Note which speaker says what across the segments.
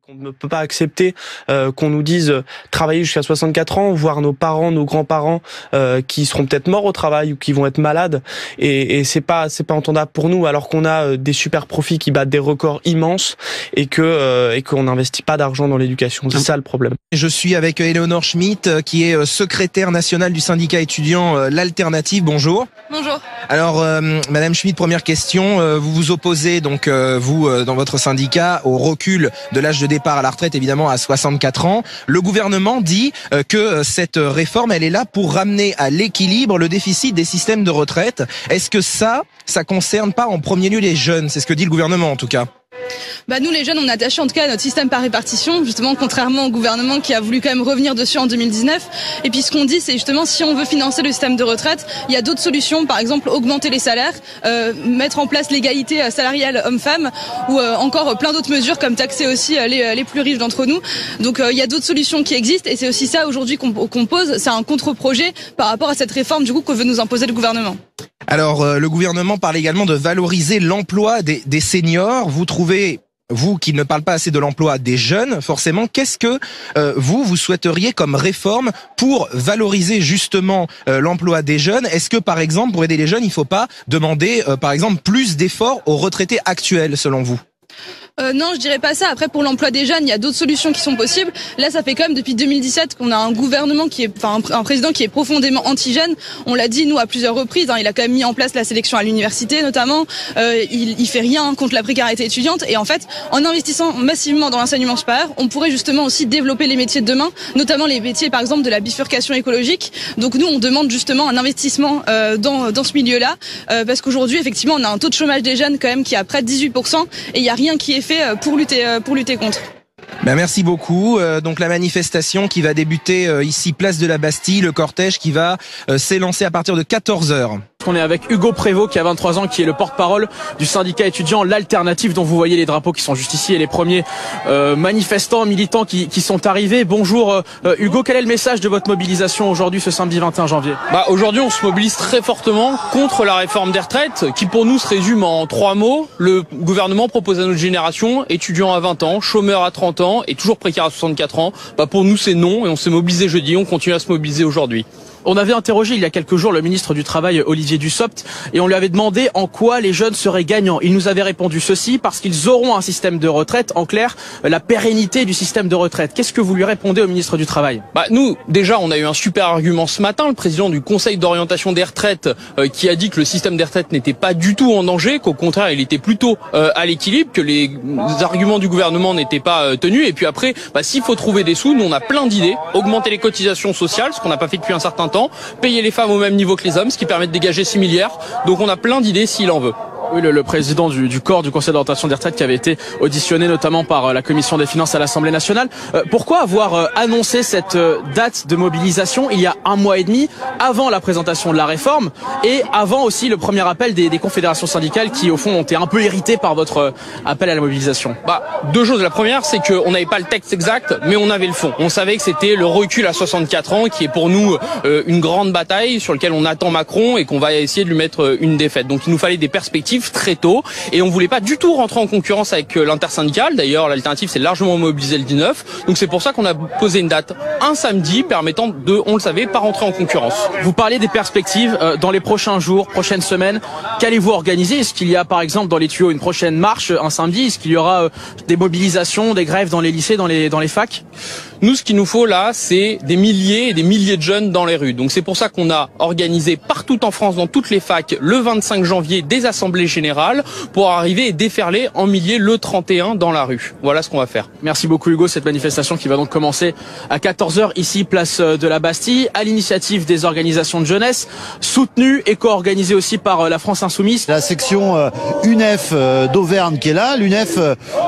Speaker 1: On ne peut pas accepter qu'on nous dise travailler jusqu'à 64 ans, voir nos parents, nos grands-parents qui seront peut-être morts au travail ou qui vont être malades, et c'est pas entendable pour nous, alors qu'on a des super profits qui battent des records immenses et qu'on n'investit pas d'argent dans l'éducation. C'est ça le problème.
Speaker 2: Je suis avec Éléonore Schmitt, qui est secrétaire nationale du syndicat étudiant L'Alternative. Bonjour.
Speaker 3: Bonjour.
Speaker 2: Alors, Madame Schmitt, première question. Vous vous opposez donc, vous, dans votre syndicat, au recul de l'âge de départ à la retraite, évidemment, à 64 ans. Le gouvernement dit que cette réforme, elle est là pour ramener à l'équilibre le déficit des systèmes de retraite. Est-ce que ça concerne pas en premier lieu les jeunes? C'est ce que dit le gouvernement, en tout cas.
Speaker 3: Nous les jeunes, on est attachés en tout cas à notre système par répartition, justement contrairement au gouvernement qui a voulu quand même revenir dessus en 2019. Et puis ce qu'on dit, c'est justement si on veut financer le système de retraite, il y a d'autres solutions, par exemple augmenter les salaires, mettre en place l'égalité salariale homme-femme, ou encore plein d'autres mesures comme taxer aussi les plus riches d'entre nous. Donc il y a d'autres solutions qui existent, et c'est aussi ça aujourd'hui qu'on pose, c'est un contre-projet par rapport à cette réforme du coup que veut nous imposer le gouvernement.
Speaker 2: Alors, le gouvernement parle également de valoriser l'emploi des seniors. Vous trouvez, vous qui ne parlez pas assez de l'emploi des jeunes, forcément, qu'est-ce que vous souhaiteriez comme réforme pour valoriser justement l'emploi des jeunes? Est-ce que, par exemple, pour aider les jeunes, il ne faut pas demander, par exemple, plus d'efforts aux retraités actuels, selon vous?
Speaker 3: Non, je dirais pas ça. Après, pour l'emploi des jeunes, il y a d'autres solutions qui sont possibles. Là, ça fait quand même depuis 2017 qu'on a un gouvernement un président qui est profondément anti-jeune. On l'a dit, nous, à plusieurs reprises. Il a quand même mis en place la sélection à l'université, notamment. Il fait rien contre la précarité étudiante. Et en fait, en investissant massivement dans l'enseignement supérieur, on pourrait justement aussi développer les métiers de demain, notamment les métiers, par exemple, de la bifurcation écologique. Donc nous, on demande justement un investissement dans ce milieu-là, parce qu'aujourd'hui, effectivement, on a un taux de chômage des jeunes quand même qui est à près de 18%, et il y a rien qui est fait pour lutter contre.
Speaker 2: Merci beaucoup. Donc la manifestation qui va débuter ici, place de la Bastille, le cortège qui va s'élancer à partir de 14h.
Speaker 4: On est avec Hugo Prévost qui a 23 ans, qui est le porte-parole du syndicat étudiant L'Alternative, dont vous voyez les drapeaux qui sont juste ici, et les premiers manifestants, militants qui sont arrivés. Bonjour Hugo, quel est le message de votre mobilisation aujourd'hui, ce samedi 21 janvier?
Speaker 5: Aujourd'hui, on se mobilise très fortement contre la réforme des retraites, qui pour nous se résume en 3 mots. Le gouvernement propose à notre génération, étudiants à 20 ans, chômeurs à 30 ans et toujours précaires à 64 ans. Pour nous, c'est non, et on s'est mobilisé jeudi, on continue à se mobiliser aujourd'hui.
Speaker 4: On avait interrogé il y a quelques jours le ministre du Travail, Olivier Dussopt, et on lui avait demandé en quoi les jeunes seraient gagnants. Il nous avait répondu ceci: parce qu'ils auront un système de retraite, en clair, la pérennité du système de retraite. Qu'est-ce que vous lui répondez au ministre du Travail?
Speaker 5: Nous, déjà, on a eu un super argument ce matin, le président du Conseil d'orientation des retraites, qui a dit que le système des retraites n'était pas du tout en danger, qu'au contraire, il était plutôt à l'équilibre, que les arguments du gouvernement n'étaient pas tenus. Et puis après, s'il faut trouver des sous, nous, on a plein d'idées. Augmenter les cotisations sociales, ce qu'on n'a pas fait depuis un certain temps, payer les femmes au même niveau que les hommes, ce qui permet de dégager 6 milliards. Donc on a plein d'idées s'il en veut.
Speaker 4: Oui, le président du corps du Conseil d'orientation des retraites qui avait été auditionné notamment par la Commission des finances à l'Assemblée nationale. Pourquoi avoir annoncé cette date de mobilisation il y a 1 mois et demi, avant la présentation de la réforme et avant aussi le premier appel des confédérations syndicales qui au fond ont été un peu irritées par votre appel à la mobilisation?
Speaker 5: 2 choses. La première, c'est qu'on n'avait pas le texte exact, mais on avait le fond. On savait que c'était le recul à 64 ans qui est pour nous une grande bataille sur laquelle on attend Macron et qu'on va essayer de lui mettre une défaite. Donc il nous fallait des perspectives très tôt, et on voulait pas du tout rentrer en concurrence avec l'intersyndicale. D'ailleurs, l'Alternative s'est largement mobilisée le 19, donc c'est pour ça qu'on a posé une date un samedi permettant de, on le savait, pas rentrer en concurrence.
Speaker 4: Vous parlez des perspectives dans les prochains jours, prochaines semaines. Qu'allez-vous organiser? Est-ce qu'il y a par exemple dans les tuyaux une prochaine marche un samedi? Est-ce qu'il y aura des mobilisations, des grèves dans les lycées, dans les facs?
Speaker 5: Nous, ce qu'il nous faut là, c'est des milliers et des milliers de jeunes dans les rues. Donc c'est pour ça qu'on a organisé partout en France, dans toutes les facs, le 25 janvier, des assemblées générales pour arriver et déferler en milliers le 31 dans la rue. Voilà ce qu'on va faire.
Speaker 4: Merci beaucoup Hugo. Cette manifestation qui va donc commencer à 14h ici, place de la Bastille, à l'initiative des organisations de jeunesse, soutenue et co-organisée aussi par la France Insoumise.
Speaker 6: La section UNEF d'Auvergne qui est là, l'UNEF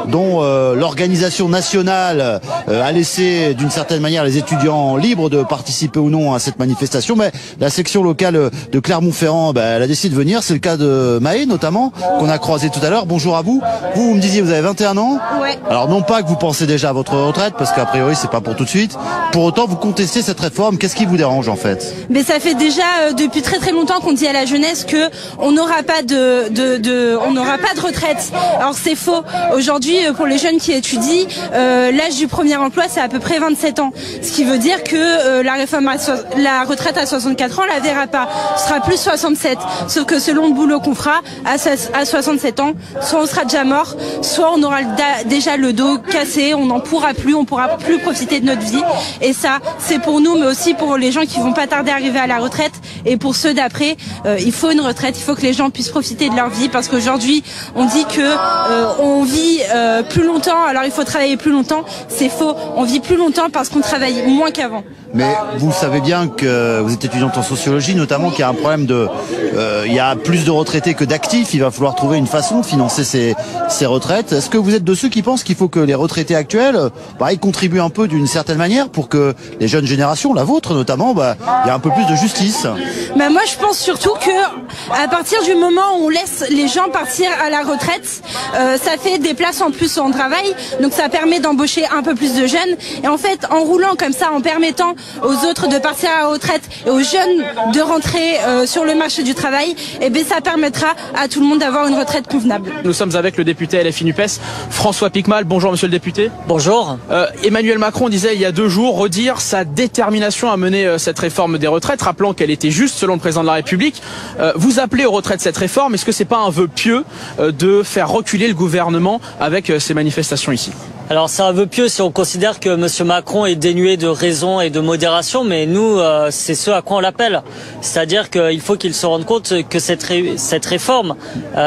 Speaker 6: dont l'organisation nationale a laissé d'une certaine manière les étudiants libres de participer ou non à cette manifestation, mais la section locale de Clermont-Ferrand, elle a décidé de venir. C'est le cas de Maë notamment, qu'on a croisé tout à l'heure. Bonjour à vous. Vous me disiez vous avez 21 ans.
Speaker 7: Ouais.
Speaker 6: Alors non pas que vous pensez déjà à votre retraite, parce qu'a priori c'est pas pour tout de suite. pour autant vous contestez cette réforme. Qu'est-ce qui vous dérange en fait?
Speaker 7: Mais ça fait déjà depuis très très longtemps qu'on dit à la jeunesse que on n'aura pas on n'aura pas de retraite. Alors c'est faux. Aujourd'hui, pour les jeunes qui étudient, l'âge du premier emploi c'est à peu près 27 ans. Ce qui veut dire que la retraite à 64 ans, on la verra pas. Ce sera plus 67. Sauf que selon le boulot qu'on fera, à 67 ans, soit on sera déjà mort, soit on aura déjà le dos cassé, on n'en pourra plus, on pourra plus profiter de notre vie. Et ça, c'est pour nous, mais aussi pour les gens qui vont pas tarder à arriver à la retraite. Et pour ceux d'après, il faut une retraite, il faut que les gens puissent profiter de leur vie, parce qu'aujourd'hui, on dit que on vit plus longtemps, alors il faut travailler plus longtemps. C'est faux, on vit plus longtemps parce qu'on travaille moins qu'avant.
Speaker 6: Mais vous savez bien que vous êtes étudiante en sociologie, notamment qu'il y a un problème il y a plus de retraités que d'actifs. Il va falloir trouver une façon de financer ces retraites. Est-ce que vous êtes de ceux qui pensent qu'il faut que les retraités actuels, ils contribuent un peu d'une certaine manière pour que les jeunes générations, la vôtre notamment, il y a un peu plus de justice?
Speaker 7: Moi, je pense surtout que à partir du moment où on laisse les gens partir à la retraite, ça fait des places en plus en travail, donc ça permet d'embaucher un peu plus de jeunes. Et en fait, en roulant comme ça, en permettant aux autres de partir à la retraite et aux jeunes de rentrer sur le marché du travail, ça permettra à tout le monde d'avoir une retraite convenable.
Speaker 4: Nous sommes avec le député LFI NUPES, François Piquemal. Bonjour monsieur le député.
Speaker 8: Bonjour.
Speaker 4: Emmanuel Macron disait il y a 2 jours redire sa détermination à mener cette réforme des retraites, rappelant qu'elle était juste selon le président de la République. Vous appelez au retrait de cette réforme, est-ce que c'est pas un vœu pieux de faire reculer le gouvernement avec ces manifestations ici?
Speaker 8: Alors c'est un vœu pieux si on considère que M. Macron est dénué de raison et de modération, mais nous, c'est ce à quoi on l'appelle. C'est-à-dire qu'il faut qu'il se rende compte que cette réforme,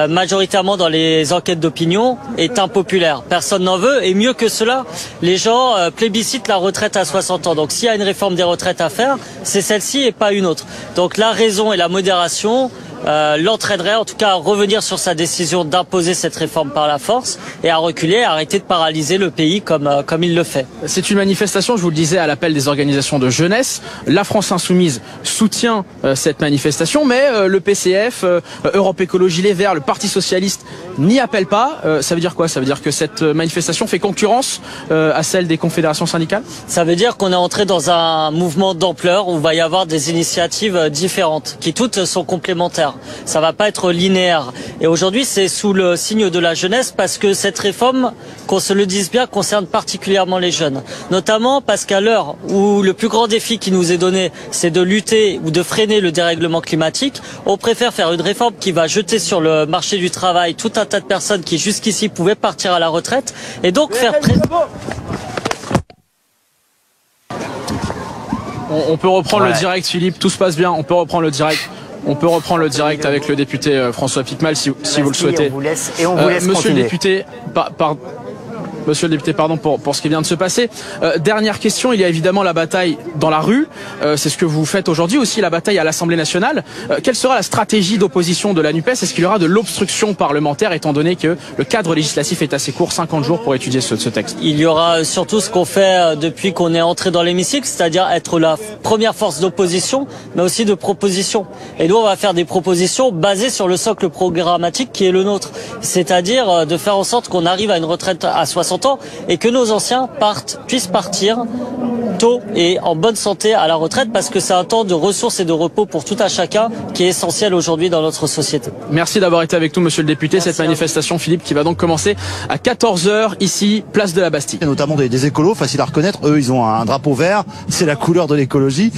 Speaker 8: majoritairement dans les enquêtes d'opinion, est impopulaire. Personne n'en veut, et mieux que cela, les gens plébiscitent la retraite à 60 ans. Donc s'il y a une réforme des retraites à faire, c'est celle-ci et pas une autre. Donc la raison et la modération l'entraînerait en tout cas à revenir sur sa décision d'imposer cette réforme par la force et à reculer, à arrêter de paralyser le pays comme il le fait.
Speaker 4: C'est une manifestation, je vous le disais, à l'appel des organisations de jeunesse. La France Insoumise soutient cette manifestation, mais le PCF, Europe Écologie Les Verts, le Parti Socialiste n'y appellent pas. Ça veut dire quoi? Ça veut dire que cette manifestation fait concurrence à celle des confédérations syndicales?
Speaker 8: Ça veut dire qu'on est entré dans un mouvement d'ampleur où il va y avoir des initiatives différentes, qui toutes sont complémentaires. Ça va pas être linéaire. Et aujourd'hui, c'est sous le signe de la jeunesse parce que cette réforme, qu'on se le dise bien, concerne particulièrement les jeunes. Notamment parce qu'à l'heure où le plus grand défi qui nous est donné, c'est de lutter ou de freiner le dérèglement climatique, on préfère faire une réforme qui va jeter sur le marché du travail tout un tas de personnes qui jusqu'ici pouvaient partir à la retraite et donc faire...
Speaker 4: On peut reprendre le direct, Philippe, tout se passe bien, on peut reprendre le direct. On peut reprendre le direct avec le député François Piquemal si vous le souhaitez.
Speaker 9: On vous laisse
Speaker 4: Monsieur
Speaker 9: continuer.
Speaker 4: le député, Monsieur le député, pardon pour ce qui vient de se passer. Dernière question, il y a évidemment la bataille dans la rue. C'est ce que vous faites aujourd'hui, aussi la bataille à l'Assemblée nationale. Quelle sera la stratégie d'opposition de la NUPES? Est-ce qu'il y aura de l'obstruction parlementaire, étant donné que le cadre législatif est assez court, 50 jours pour étudier ce texte?
Speaker 8: Il y aura surtout ce qu'on fait depuis qu'on est entré dans l'hémicycle, c'est-à-dire être la première force d'opposition, mais aussi de proposition. Et nous, on va faire des propositions basées sur le socle programmatique qui est le nôtre. C'est-à-dire de faire en sorte qu'on arrive à une retraite à 60 ans et que nos anciens puissent partir tôt et en bonne santé à la retraite, parce que c'est un temps de ressources et de repos pour tout un chacun qui est essentiel aujourd'hui dans notre société.
Speaker 4: Merci d'avoir été avec nous, monsieur le député. Merci. Cette manifestation, Philippe, qui va donc commencer à 14h ici, place de la Bastille.
Speaker 6: Et notamment des écolos, faciles à reconnaître. Eux, ils ont un drapeau vert, c'est la couleur de l'écologie.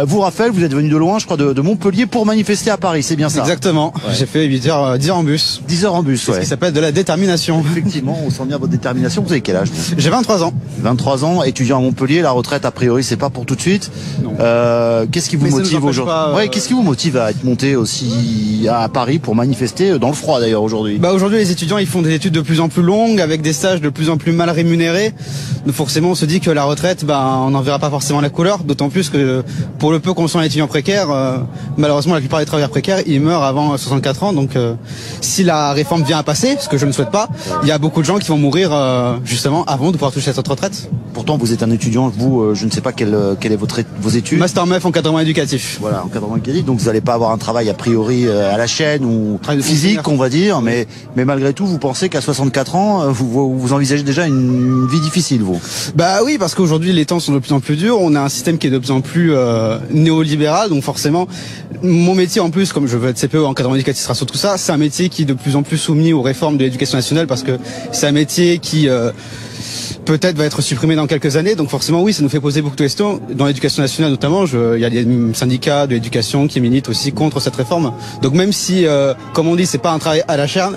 Speaker 6: Vous, Raphaël, vous êtes venu de loin, je crois, de Montpellier pour manifester à Paris, c'est bien ça?
Speaker 10: Exactement. Ouais. J'ai fait 10 heures en bus.
Speaker 6: 10 heures en bus, ouais.
Speaker 10: C'est ce qui s'appelle de la détermination.
Speaker 6: Effectivement, on sent bien votre détermination. Vous avez quel âge?
Speaker 10: J'ai 23 ans.
Speaker 6: 23 ans, étudiant à Montpellier. La retraite, a priori, c'est pas pour tout de suite. Qu'est-ce qui vous motive aujourd'hui? Qu'est-ce qui vous motive à être monté aussi à Paris pour manifester dans le froid d'ailleurs aujourd'hui?
Speaker 10: Aujourd'hui, les étudiants, ils font des études de plus en plus longues avec des stages de plus en plus mal rémunérés. Donc forcément, on se dit que la retraite, on n'en verra pas forcément la couleur. D'autant plus que pour le peu qu'on soit un étudiant précaire, malheureusement, la plupart des travailleurs précaires, ils meurent avant 64 ans. Donc si la réforme vient à passer, ce que je ne souhaite pas, il y a beaucoup de gens qui vont mourir justement avant de pouvoir toucher cette retraite.
Speaker 6: Pourtant, vous êtes un étudiant, vous, je ne sais pas quelle est vos études.
Speaker 10: Master MEF encadrement éducatif.
Speaker 6: Voilà, encadrement éducatif, donc vous n'allez pas avoir un travail a priori à la chaîne ou physique, on va dire, mais malgré tout, vous pensez qu'à 64 ans, vous envisagez déjà une vie difficile, vous?
Speaker 10: Bah oui, parce qu'aujourd'hui, les temps sont de plus en plus durs, on a un système qui est de plus en plus néolibéral, donc forcément, mon métier en plus, comme je veux être CPE, encadrement éducatif sera sur tout ça, c'est un métier qui est de plus en plus soumis aux réformes de l'éducation nationale, parce que c'est un métier qui peut-être va être supprimé dans quelques années, donc forcément oui, ça nous fait poser beaucoup de questions. Dans l'éducation nationale notamment, il y a des syndicats de l'éducation qui militent aussi contre cette réforme. Donc même si, comme on dit, c'est pas un travail à la chaîne,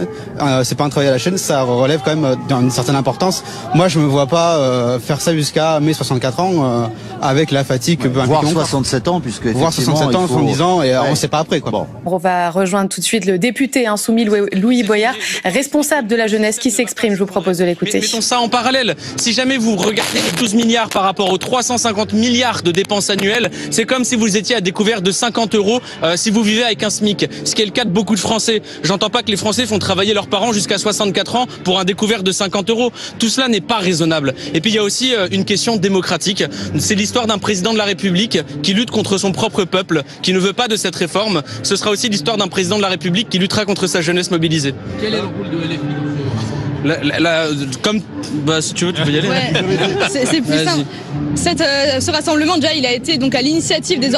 Speaker 10: ça relève quand même d'une certaine importance. Moi, je me vois pas faire ça jusqu'à mes 64 ans avec la fatigue que peut impliquer.
Speaker 6: Voire 67 ans, puisque
Speaker 10: voire 67 ans, 70 ans, et on sait pas après quoi. Bon.
Speaker 9: On va rejoindre tout de suite le député insoumis Louis Boyard, responsable de la jeunesse, qui s'exprime. Je vous propose de l'écouter.
Speaker 5: Mettons ça en parallèle. Si jamais vous regardez les 12 milliards par rapport aux 350 milliards de dépenses annuelles, c'est comme si vous étiez à découvert de 50 € si vous vivez avec un SMIC. Ce qui est le cas de beaucoup de Français. J'entends pas que les Français font travailler leurs parents jusqu'à 64 ans pour un découvert de 50 €. Tout cela n'est pas raisonnable. Et puis il y a aussi une question démocratique. C'est l'histoire d'un président de la République qui lutte contre son propre peuple, qui ne veut pas de cette réforme. Ce sera aussi l'histoire d'un président de la République qui luttera contre sa jeunesse mobilisée. Quel est le rôle de LFI ? Si tu veux, tu peux y aller.
Speaker 3: Ouais, c'est plus simple. Ce rassemblement, déjà, il a été donc à l'initiative des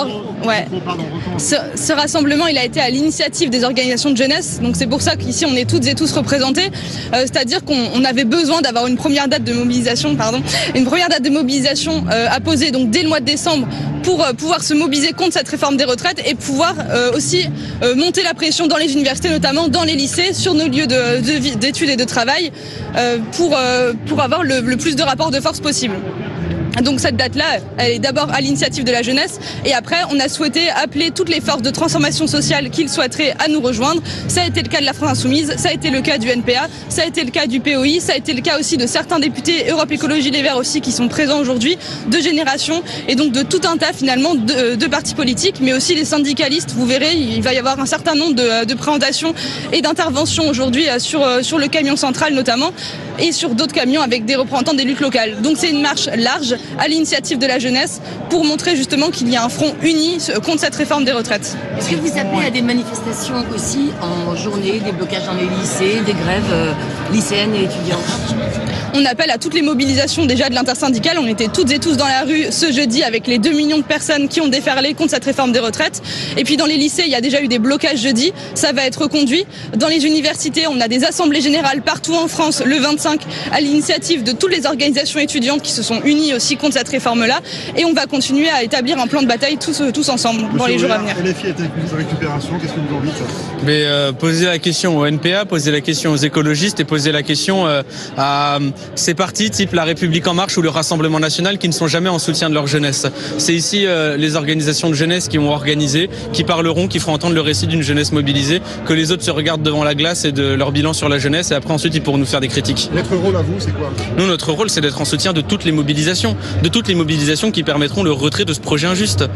Speaker 3: Ce rassemblement, il a été à l'initiative des organisations de jeunesse. Donc c'est pour ça qu'ici, on est toutes et tous représentés. C'est-à-dire qu'on avait besoin d'avoir une première date de mobilisation, à poser donc dès le mois de décembre pour pouvoir se mobiliser contre cette réforme des retraites et pouvoir aussi monter la pression dans les universités, notamment dans les lycées, sur nos lieux d'études et de travail, pour avoir le plus de rapports de force possible. Donc cette date-là, elle est d'abord à l'initiative de la jeunesse et après on a souhaité appeler toutes les forces de transformation sociale qu'ils souhaiteraient à nous rejoindre. Ça a été le cas de la France Insoumise, ça a été le cas du NPA, ça a été le cas du POI, ça a été le cas aussi de certains députés Europe Écologie Les Verts aussi qui sont présents aujourd'hui, de Génération et donc de tout un tas finalement de partis politiques, mais aussi les syndicalistes. Vous verrez, il va y avoir un certain nombre de présentations et d'interventions aujourd'hui sur le camion central notamment et sur d'autres camions avec des représentants des luttes locales. Donc c'est une marche large à l'initiative de la jeunesse pour montrer justement qu'il y a un front uni contre cette réforme des retraites.
Speaker 11: Est-ce que vous appelez à des manifestations aussi en journée, des blocages dans les lycées, des grèves lycéennes et étudiantes?
Speaker 3: On appelle à toutes les mobilisations déjà de l'intersyndicale. On était toutes et tous dans la rue ce jeudi avec les 2 millions de personnes qui ont déferlé contre cette réforme des retraites. Et puis dans les lycées, il y a déjà eu des blocages jeudi. Ça va être reconduit. Dans les universités, on a des assemblées générales partout en France le 25 à l'initiative de toutes les organisations étudiantes qui se sont unies aussi contre cette réforme-là. Et on va continuer à établir un plan de bataille tous ensemble dans les jours à venir.
Speaker 12: LFI est avec une récupération, qu'est-ce que vous en dites?
Speaker 5: Mais poser la question au NPA, poser la question aux écologistes et poser la question à ces partis type La République En Marche ou le Rassemblement National qui ne sont jamais en soutien de leur jeunesse. C'est ici les organisations de jeunesse qui ont organisé, qui parleront, qui feront entendre le récit d'une jeunesse mobilisée, que les autres se regardent devant la glace et de leur bilan sur la jeunesse et après ensuite ils pourront nous faire des critiques.
Speaker 12: Votre rôle à vous, c'est quoi?
Speaker 5: Nous, notre rôle, c'est d'être en soutien de toutes les mobilisations qui permettront le retrait de ce projet injuste.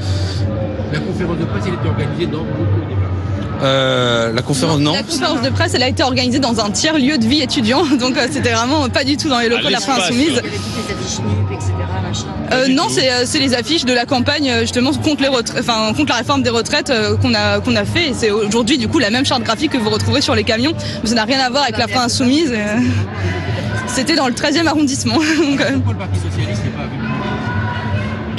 Speaker 13: La conférence de presse, elle était organisée dans
Speaker 5: La conférence
Speaker 3: de presse, elle a été organisée dans un tiers-lieu de vie étudiant, donc c'était vraiment pas du tout dans les locaux de la France Insoumise. Non, c'est les affiches de la campagne justement contre la réforme des retraites qu'on a fait. Et c'est aujourd'hui du coup la même charte graphique que vous retrouverez sur les camions. Mais ça n'a rien à voir avec la France Insoumise. C'était dans le 13e arrondissement.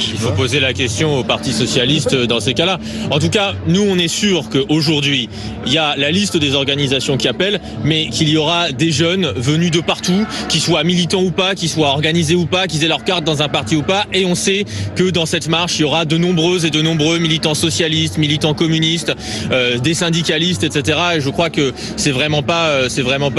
Speaker 14: Il faut poser la question au Parti Socialiste dans ces cas-là. En tout cas, nous, on est sûr qu'aujourd'hui, il y a la liste des organisations qui appellent, mais qu'il y aura des jeunes venus de partout, qui soient militants ou pas, qui soient organisés ou pas, qu'ils aient leur carte dans un parti ou pas. Et on sait que dans cette marche, il y aura de nombreuses et de nombreux militants socialistes, militants communistes, des syndicalistes, etc. Et je crois que c'est vraiment pas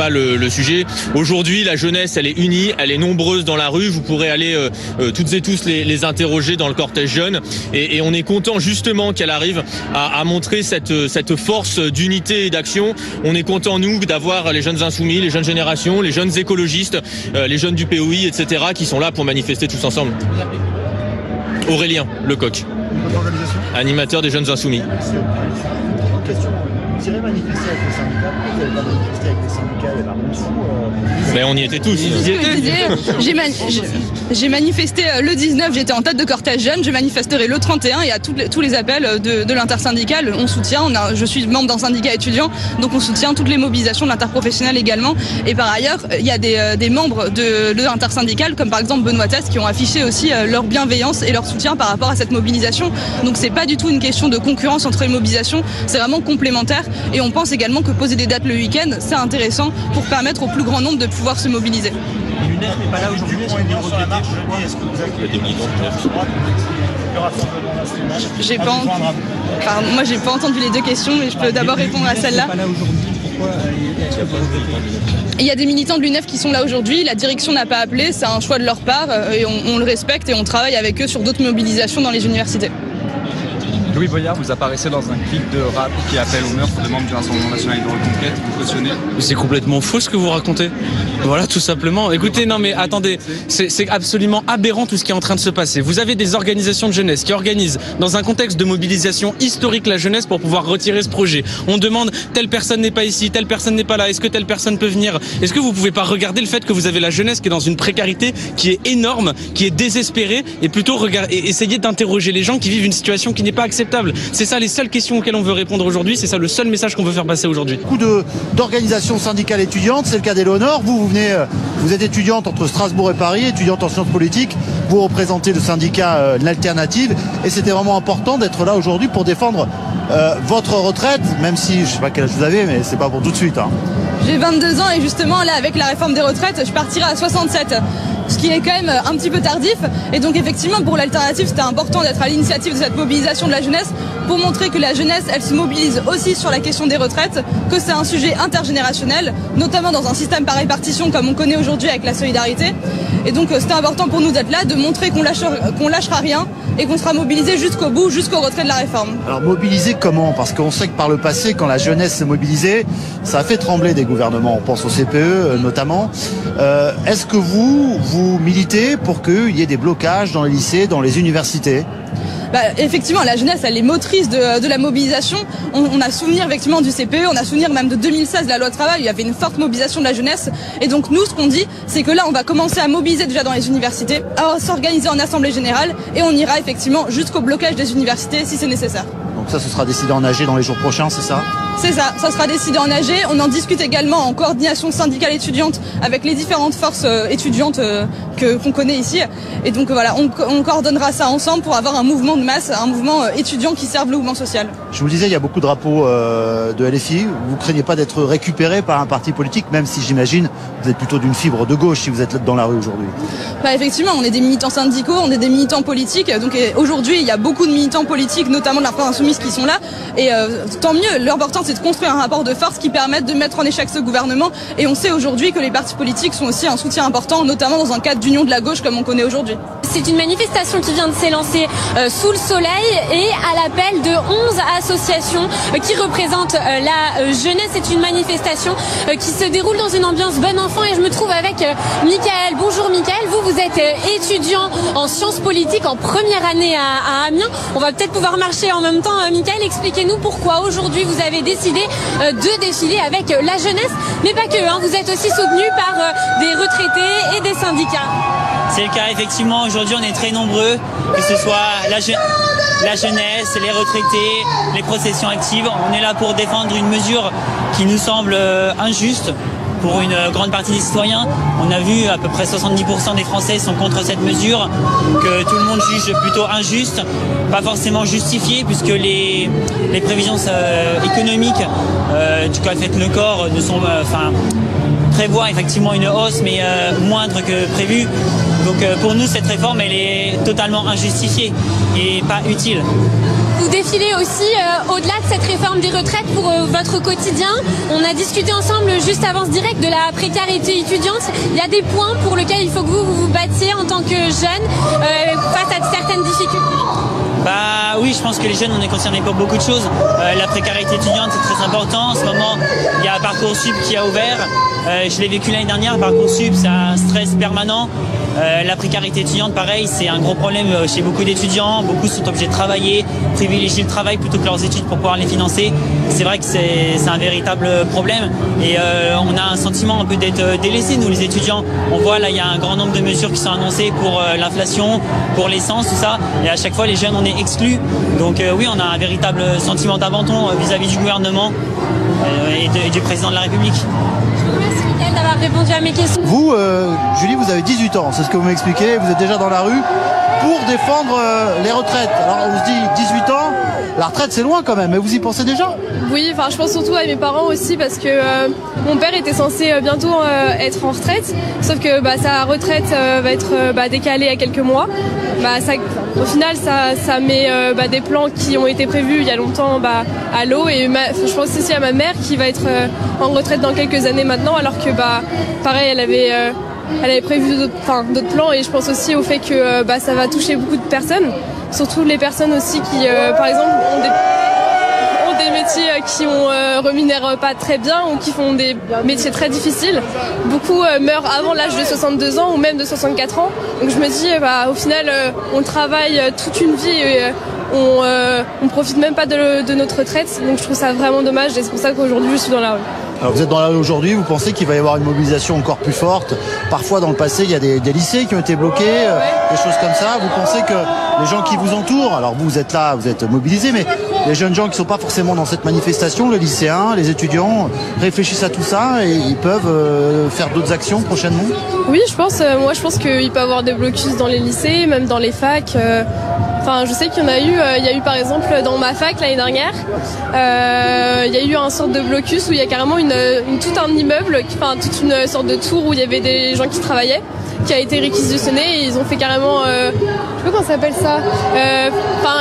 Speaker 14: le sujet. Aujourd'hui, la jeunesse, elle est unie, elle est nombreuse dans la rue. Vous pourrez aller toutes et tous les interroger dans le cortège jeune et on est content justement qu'elle arrive à montrer cette force d'unité et d'action. On est content nous d'avoir les jeunes insoumis, les jeunes générations, les jeunes écologistes, les jeunes du POI, etc. qui sont là pour manifester tous ensemble. Aurélien Lecoq, animateur des jeunes insoumis.
Speaker 6: Vous irez manifester avec les syndicats? Pourquoi vous n'avez pas manifesté avec les syndicats? Il y avait un monde fou.
Speaker 14: Mais on y était tous.
Speaker 3: J'ai manifesté le 19, j'étais en tête de cortège jeune, je manifesterai le 31 et à tous les appels de l'intersyndicale, on soutient. Je suis membre d'un syndicat étudiant, donc on soutient toutes les mobilisations de l'interprofessionnel également. Et par ailleurs, il y a des membres de l'intersyndicale, comme par exemple Benoît Test, qui ont affiché aussi leur bienveillance et leur soutien par rapport à cette mobilisation. Donc c'est pas du tout une question de concurrence entre les mobilisations, c'est vraiment complémentaire. Et on pense également que poser des dates le week-end, c'est intéressant pour permettre au plus grand nombre de pouvoir se mobiliser.
Speaker 15: L'UNEF n'est pas là aujourd'hui pour une sur la marche. Est-ce que vous avez des militants
Speaker 3: moi j'ai pas entendu les deux questions, mais je peux d'abord répondre à celle-là. Il y a des militants de l'UNEF qui sont là aujourd'hui, la direction n'a pas appelé, c'est un choix de leur part et on le respecte et on travaille avec eux sur d'autres mobilisations dans les universités.
Speaker 16: Louis Boyard, vous apparaissez dans un clip de rap qui appelle au meurtre de membres du Rassemblement National et de Reconquête, vous cautionnez?
Speaker 17: C'est complètement faux ce que vous racontez. Voilà, tout simplement. Écoutez, non mais attendez, c'est absolument aberrant tout ce qui est en train de se passer. Vous avez des organisations de jeunesse qui organisent dans un contexte de mobilisation historique la jeunesse pour pouvoir retirer ce projet. On demande telle personne n'est pas ici, telle personne n'est pas là, est-ce que telle personne peut venir? Est-ce que vous pouvez pas regarder le fait que vous avez la jeunesse qui est dans une précarité qui est énorme, qui est désespérée et plutôt essayer d'interroger les gens qui vivent une situation qui n'est pas acceptable? C'est ça les seules questions auxquelles on veut répondre aujourd'hui, c'est ça le seul message qu'on veut faire passer aujourd'hui.
Speaker 6: Beaucoup d'organisations syndicales étudiantes, c'est le cas d'Éléonore. Vous êtes étudiante entre Strasbourg et Paris, étudiante en sciences politiques, vous représentez le syndicat L'Alternative et c'était vraiment important d'être là aujourd'hui pour défendre votre retraite, même si je sais pas quel âge vous avez, mais c'est pas pour tout de suite. Hein.
Speaker 3: J'ai 22 ans et justement là avec la réforme des retraites, je partirai à 67. Ce qui est quand même un petit peu tardif. Et donc effectivement pour l'Alternative c'était important d'être à l'initiative de cette mobilisation de la jeunesse pour montrer que la jeunesse elle se mobilise aussi sur la question des retraites, que c'est un sujet intergénérationnel, notamment dans un système par répartition comme on connaît aujourd'hui avec la solidarité. Et donc c'était important pour nous d'être là, de montrer qu'on lâchera rien et qu'on sera mobilisé jusqu'au bout, jusqu'au retrait de la réforme.
Speaker 6: Alors mobiliser comment? Parce qu'on sait que par le passé, quand la jeunesse s'est mobilisée, ça a fait trembler des gouvernements. On pense au CPE notamment. Est-ce que vous militez pour qu'il y ait des blocages dans les lycées, dans les universités?
Speaker 3: Effectivement, la jeunesse, elle est motrice de la mobilisation. On a souvenir effectivement du CPE, on a souvenir même de 2016, la loi travail, il y avait une forte mobilisation de la jeunesse. Et donc nous, ce qu'on dit, c'est que là, on va commencer à mobiliser déjà dans les universités, à s'organiser en assemblée générale, et on ira effectivement jusqu'au blocage des universités si c'est nécessaire.
Speaker 6: Donc ça, ce sera décidé en AG dans les jours prochains, c'est ça?
Speaker 3: C'est ça sera décidé en AG. On en discute également en coordination syndicale étudiante avec les différentes forces étudiantes qu'on connaît ici. Et donc voilà, on coordonnera ça ensemble pour avoir un mouvement de masse, un mouvement étudiant qui serve le mouvement social.
Speaker 6: Je vous le disais, il y a beaucoup de drapeaux de LFI. Vous craignez pas d'être récupéré par un parti politique, même si j'imagine vous êtes plutôt d'une fibre de gauche si vous êtes dans la rue aujourd'hui?
Speaker 3: Effectivement, on est des militants syndicaux, on est des militants politiques. Donc aujourd'hui, il y a beaucoup de militants politiques, notamment de la France Insoumise, qui sont là. Et tant mieux, l'important c'est de construire un rapport de force qui permette de mettre en échec ce gouvernement. Et on sait aujourd'hui que les partis politiques sont aussi un soutien important, notamment dans un cadre d'union de la gauche comme on connaît aujourd'hui.
Speaker 18: C'est une manifestation qui vient de s'élancer sous le soleil et à l'appel de 11 associations qui représentent la jeunesse. C'est une manifestation qui se déroule dans une ambiance bon enfant et je me trouve avec Michael. Bonjour Michael, vous êtes étudiant en sciences politiques en première année à Amiens. On va peut-être pouvoir marcher en même temps. Michael, expliquez-nous pourquoi aujourd'hui vous avez décidé de défiler avec la jeunesse, mais pas que, hein, vous êtes aussi soutenu par des retraités et des syndicats.
Speaker 19: C'est le cas, effectivement, aujourd'hui on est très nombreux, que ce soit la jeunesse, les retraités, les processions actives. On est là pour défendre une mesure qui nous semble injuste pour une grande partie des citoyens. On a vu à peu près 70% des Français sont contre cette mesure, que tout le monde juge plutôt injuste, pas forcément justifiée, puisque les prévisions économiques du qu'a fait le corps ne sont, prévoient effectivement une hausse, mais moindre que prévu. Donc pour nous, cette réforme, elle est totalement injustifiée et pas utile.
Speaker 18: Vous défilez aussi au-delà de cette réforme des retraites pour votre quotidien. On a discuté ensemble juste avant ce direct de la précarité étudiante. Il y a des points pour lesquels il faut que vous vous battiez en tant que jeune face à certaines difficultés.
Speaker 19: Bah oui, je pense que les jeunes, on est concernés pour beaucoup de choses. La précarité étudiante, c'est très important. En ce moment, il y a Parcoursup qui a ouvert. Je l'ai vécu l'année dernière. Parcoursup, c'est un stress permanent. La précarité étudiante, pareil, c'est un gros problème chez beaucoup d'étudiants. Beaucoup sont obligés de travailler, privilégier le travail plutôt que leurs études pour pouvoir les financer. C'est vrai que c'est un véritable problème. Et on a un sentiment un peu d'être délaissés, nous les étudiants. On voit là, il y a un grand nombre de mesures qui sont annoncées pour l'inflation, pour l'essence, tout ça. Et à chaque fois, les jeunes, on est exclus. Donc oui, on a un véritable sentiment d'abandon vis-à-vis du gouvernement et du président de la République.
Speaker 18: D'avoir répondu à mes questions.
Speaker 6: Vous, Julie, vous avez 18 ans, c'est ce que vous m'expliquez, vous êtes déjà dans la rue pour défendre les retraites. Alors on se dit 18 ans, la retraite c'est loin quand même, mais vous y pensez déjà?
Speaker 3: Oui, enfin je pense surtout à mes parents aussi parce que mon père était censé bientôt être en retraite, sauf que sa retraite va être décalée à quelques mois. Au final, ça met des plans qui ont été prévus il y a longtemps à l'eau et je pense aussi à ma mère qui va être en retraite dans quelques années maintenant, alors que pareil, elle avait prévu d'autres plans et je pense aussi au fait que ça va toucher beaucoup de personnes, surtout les personnes aussi qui, par exemple, ont des métiers qui rémunèrent pas très bien ou qui font des métiers très difficiles. Beaucoup meurent avant l'âge de 62 ans ou même de 64 ans. Donc je me dis, au final, on travaille toute une vie et on profite même pas de notre retraite. Donc je trouve ça vraiment dommage et c'est pour ça qu'aujourd'hui je suis dans la rue.
Speaker 6: Alors vous êtes dans la rue aujourd'hui, vous pensez qu'il va y avoir une mobilisation encore plus forte? Parfois dans le passé, il y a des lycées qui ont été bloqués, des choses comme ça. Vous pensez que les gens qui vous entourent, alors vous êtes là, vous êtes mobilisés, mais les jeunes gens qui ne sont pas forcément dans cette manifestation, les lycéens, les étudiants, réfléchissent à tout ça et ils peuvent faire d'autres actions prochainement?
Speaker 3: Oui, je pense qu'il peut y avoir des blocus dans les lycées, même dans les facs. Enfin, je sais qu'il y en a eu. Il y a eu par exemple dans ma fac l'année dernière, il y a eu un sorte de blocus où il y a carrément tout un immeuble, toute une sorte de tour où il y avait des gens qui travaillaient, qui a été réquisitionné et ils ont fait carrément, je sais pas comment ça s'appelle ça.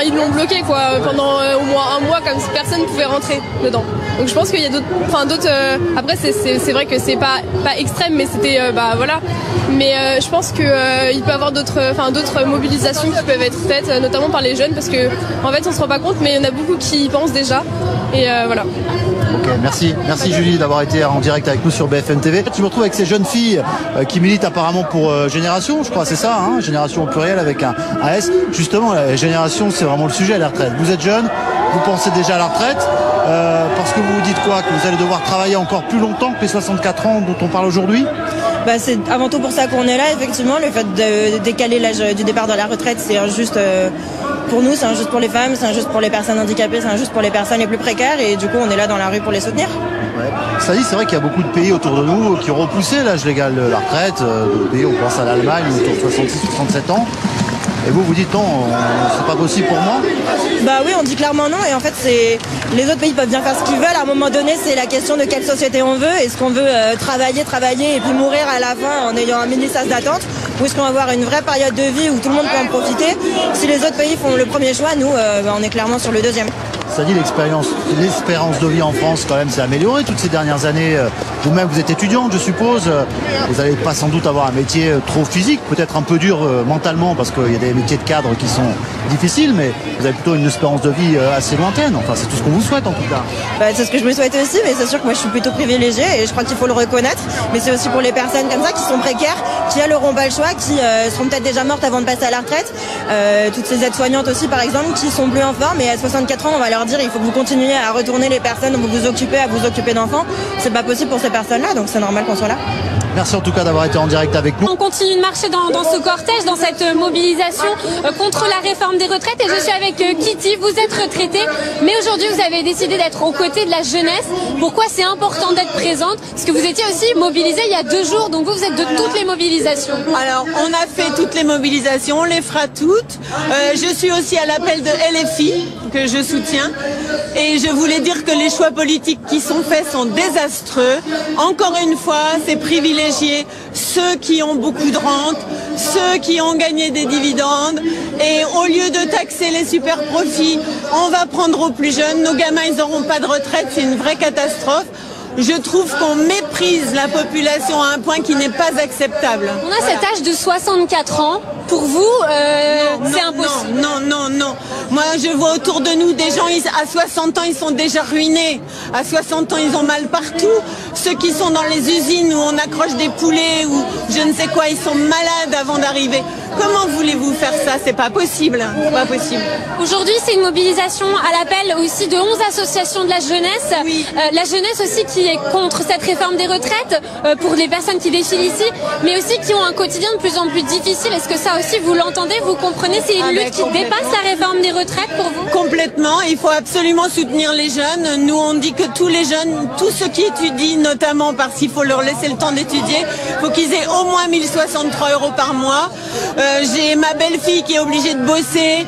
Speaker 3: Ils l'ont bloqué pendant au moins un mois comme si personne ne pouvait rentrer dedans. Donc je pense qu'il y a d'autres. Après c'est vrai que c'est pas extrême, mais c'était voilà. Mais je pense que il peut y avoir d'autres mobilisations qui peuvent être faites, notamment par les jeunes, parce que en fait on se rend pas compte, mais il y en a beaucoup qui y pensent déjà. Et voilà.
Speaker 6: Ok, merci Julie d'avoir été en direct avec nous sur BFM TV. Je me retrouve avec ces jeunes filles qui militent apparemment pour Génération, je crois, c'est ça, hein, Génération au pluriel avec un S. Justement, la Génération, c'est vraiment le sujet, la retraite. Vous êtes jeune, vous pensez déjà à la retraite, parce que vous vous dites quoi? Que vous allez devoir travailler encore plus longtemps que les 64 ans dont on parle aujourd'hui?
Speaker 20: C'est avant tout pour ça qu'on est là, effectivement. Le fait de décaler l'âge du départ de la retraite, c'est injuste pour nous, c'est injuste pour les femmes, c'est injuste pour les personnes handicapées, c'est injuste pour les personnes les plus précaires et du coup on est là dans la rue pour les soutenir.
Speaker 6: Ouais. Ça dit, c'est vrai qu'il y a beaucoup de pays autour de nous qui ont repoussé l'âge légal de la retraite. D'autres pays, on pense à l'Allemagne, autour de 66-67 ans. Et vous dites non, c'est pas possible pour moi?
Speaker 20: Oui, on dit clairement non. Et en fait, les autres pays peuvent bien faire ce qu'ils veulent. À un moment donné, c'est la question de quelle société on veut. Est-ce qu'on veut travailler et puis mourir à la fin en ayant un mini sas d'attente? Ou est-ce qu'on va avoir une vraie période de vie où tout le monde peut en profiter? Si les autres pays font le premier choix, nous, on est clairement sur le deuxième.
Speaker 6: Ça dit, l'espérance de vie en France quand même s'est améliorée toutes ces dernières années. Vous-même, vous êtes étudiante, je suppose. Vous n'allez pas sans doute avoir un métier trop physique, peut-être un peu dur mentalement, parce qu'il y a des métiers de cadre qui sont difficiles, mais vous avez plutôt une espérance de vie assez lointaine. Enfin, c'est tout ce qu'on vous souhaite en tout cas.
Speaker 20: C'est ce que je me souhaite aussi, mais c'est sûr que moi je suis plutôt privilégiée et je crois qu'il faut le reconnaître. Mais c'est aussi pour les personnes comme ça qui sont précaires, qui elles n'auront pas le choix, qui seront peut-être déjà mortes avant de passer à la retraite. Toutes ces aides-soignantes aussi, par exemple, qui sont plus en forme et à 64 ans, on va leur dire il faut que vous continuiez à retourner les personnes dont vous vous occupez, à vous occuper d'enfants. C'est pas possible pour ces personnes-là, donc c'est normal qu'on soit là.
Speaker 6: Merci en tout cas d'avoir été en direct avec nous.
Speaker 18: On continue de marcher dans ce cortège, dans cette mobilisation contre la réforme des retraites et je suis avec Kitty, vous êtes retraitée, mais aujourd'hui vous avez décidé d'être aux côtés de la jeunesse. Pourquoi c'est important d'être présente? Parce que vous étiez aussi mobilisée il y a 2 jours, donc vous êtes de toutes les mobilisations.
Speaker 21: Alors on a fait toutes les mobilisations, on les fera toutes. Je suis aussi à l'appel de LFI que je soutiens et je voulais dire que les choix politiques qui sont faits sont désastreux. Encore une fois, c'est privilégié ceux qui ont beaucoup de rente, ceux qui ont gagné des dividendes et au lieu de taxer les super profits, on va prendre aux plus jeunes. Nos gamins, ils n'auront pas de retraite, c'est une vraie catastrophe. Je trouve qu'on méprise la population à un point qui n'est pas acceptable.
Speaker 18: On a cet âge de 64 ans. Pour vous, c'est impossible.
Speaker 21: Non. Moi, je vois autour de nous des gens, à 60 ans, ils sont déjà ruinés. À 60 ans, ils ont mal partout. Ceux qui sont dans les usines où on accroche des poulets ou je ne sais quoi, ils sont malades avant d'arriver. Comment voulez-vous faire ça? C'est pas possible. C'est pas possible.
Speaker 18: Aujourd'hui, c'est une mobilisation à l'appel aussi de 11 associations de la jeunesse.
Speaker 21: Oui.
Speaker 18: La jeunesse aussi qui est contre cette réforme des retraites pour les personnes qui défilent ici, mais aussi qui ont un quotidien de plus en plus difficile. Est-ce que ça aussi, vous l'entendez, vous comprenez? C'est une lutte qui dépasse la réforme des retraites pour vous?
Speaker 21: Complètement. Il faut absolument soutenir les jeunes. Nous, on dit que tous les jeunes, tous ceux qui étudient, notamment parce qu'il faut leur laisser le temps d'étudier, faut qu'ils aient au moins 1063 € par mois. J'ai ma belle-fille qui est obligée de bosser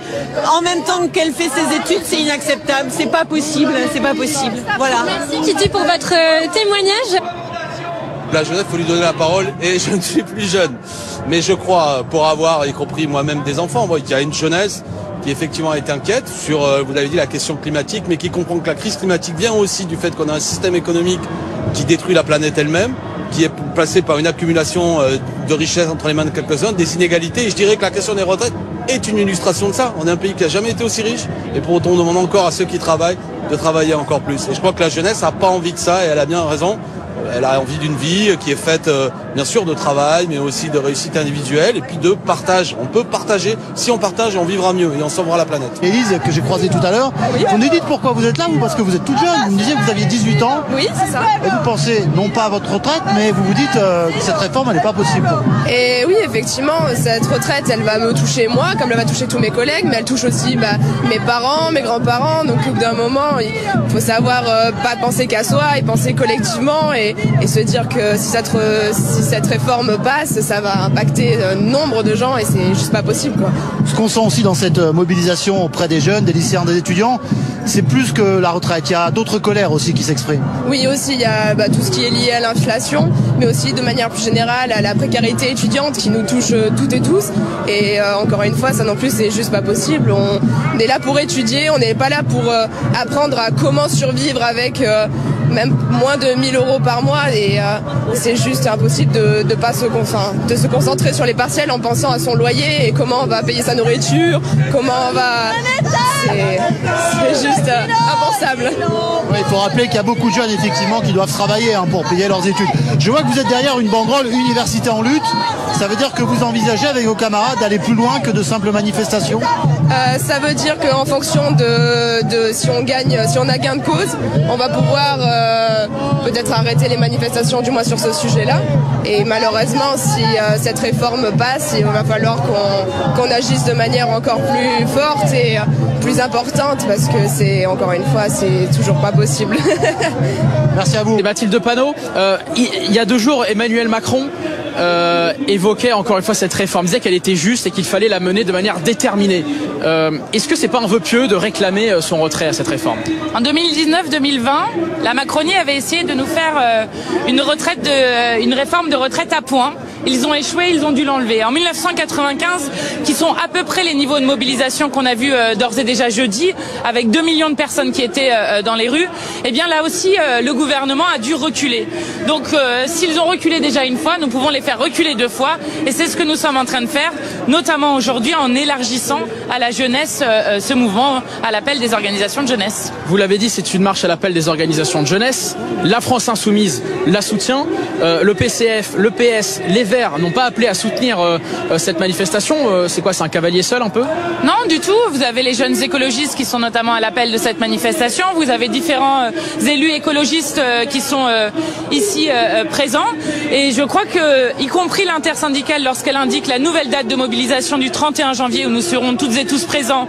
Speaker 21: en même temps qu'elle fait ses études, c'est inacceptable, c'est pas possible, c'est pas possible. Voilà.
Speaker 18: Merci Kitty pour votre témoignage.
Speaker 1: La jeunesse, il faut lui donner la parole et je ne suis plus jeune. Mais je crois, pour avoir, y compris moi-même, des enfants, qu'il y a une jeunesse qui effectivement est inquiète sur, vous l'avez dit, la question climatique, mais qui comprend que la crise climatique vient aussi du fait qu'on a un système économique qui détruit la planète elle-même, qui est placé par une accumulation de richesses entre les mains de quelques-uns, des inégalités. Et je dirais que la question des retraites est une illustration de ça. On est un pays qui n'a jamais été aussi riche, et pour autant on demande encore à ceux qui travaillent de travailler encore plus. Et je crois que la jeunesse n'a pas envie de ça, et elle a bien raison. Elle a envie d'une vie qui est faite, bien sûr, de travail, mais aussi de réussite individuelle, et puis de partage. On peut partager. Si on partage, on vivra mieux, et on sauvera la planète.
Speaker 6: Élise, que j'ai croisée tout à l'heure, vous nous dites pourquoi vous êtes là, vous, parce que vous êtes toute jeune. Vous me disiez que vous aviez 18 ans.
Speaker 22: Oui, c'est ça.
Speaker 6: Et vous pensez, non pas à votre retraite, mais vous vous dites que cette réforme, elle n'est pas possible.
Speaker 22: Et oui, effectivement, cette retraite, elle va me toucher moi, comme elle va toucher tous mes collègues, mais elle touche aussi mes parents, mes grands-parents. Donc au bout d'un moment, il faut savoir pas penser qu'à soi et penser collectivement et se dire que si cette réforme passe, ça va impacter nombre de gens et c'est juste pas possible, quoi.
Speaker 6: Ce qu'on sent aussi dans cette mobilisation auprès des jeunes, des lycéens, des étudiants, c'est plus que la retraite. Il y a d'autres colères aussi qui s'expriment.
Speaker 22: Oui, aussi, il y a tout ce qui est lié à l'inflation, mais aussi de manière plus générale à la précarité étudiante qui nous touche toutes et tous. Et encore une fois, ça non plus, c'est juste pas possible. On est là pour étudier, on n'est pas là pour apprendre à comment survivre avec même moins de 1000 € par mois. Et c'est juste impossible de se concentrer sur les partiels en pensant à son loyer et comment on va payer sa nourriture, comment on va... C'est juste impensable.
Speaker 6: Ouais, il faut rappeler qu'il y a beaucoup de jeunes effectivement qui doivent travailler pour payer leurs études. Je vois que vous êtes derrière une banderole Université en lutte. Ça veut dire que vous envisagez avec vos camarades d'aller plus loin que de simples manifestations?
Speaker 22: Ça veut dire qu'en fonction de si on a gain de cause, on va pouvoir peut-être arrêter les manifestations, du moins sur ce sujet-là. Et malheureusement, si cette réforme passe, il va falloir qu'on agisse de manière encore plus forte et plus importante, parce que c'est, encore une fois, c'est toujours pas possible.
Speaker 6: Merci à vous.
Speaker 4: Et Mathilde Panot, il y a 2 jours, Emmanuel Macron évoquait encore une fois cette réforme, disait qu'elle était juste et qu'il fallait la mener de manière déterminée. Est-ce que c'est pas un vœu pieux de réclamer son retrait à cette réforme?
Speaker 23: En 2019-2020, la Macronie avait essayé de nous faire une réforme de retraite à points. Ils ont échoué, ils ont dû l'enlever. En 1995, qui sont à peu près les niveaux de mobilisation qu'on a vu d'ores et déjà jeudi, avec 2 millions de personnes qui étaient dans les rues, eh bien là aussi, le gouvernement a dû reculer. Donc s'ils ont reculé déjà une fois, nous pouvons les faire reculer 2 fois, et c'est ce que nous sommes en train de faire, notamment aujourd'hui en élargissant à la jeunesse ce mouvement à l'appel des organisations de jeunesse.
Speaker 4: Vous l'avez dit, c'est une marche à l'appel des organisations de jeunesse. La France Insoumise la soutient. Le PCF, le PS, les Verts n'ont pas appelé à soutenir cette manifestation. C'est quoi, c'est un cavalier seul un peu?
Speaker 23: Non, du tout. Vous avez les jeunes écologistes qui sont notamment à l'appel de cette manifestation. Vous avez différents élus écologistes qui sont ici présents. Et je crois que, y compris l'intersyndicale, lorsqu'elle indique la nouvelle date de mobilisation du 31 janvier où nous serons toutes et tous présents,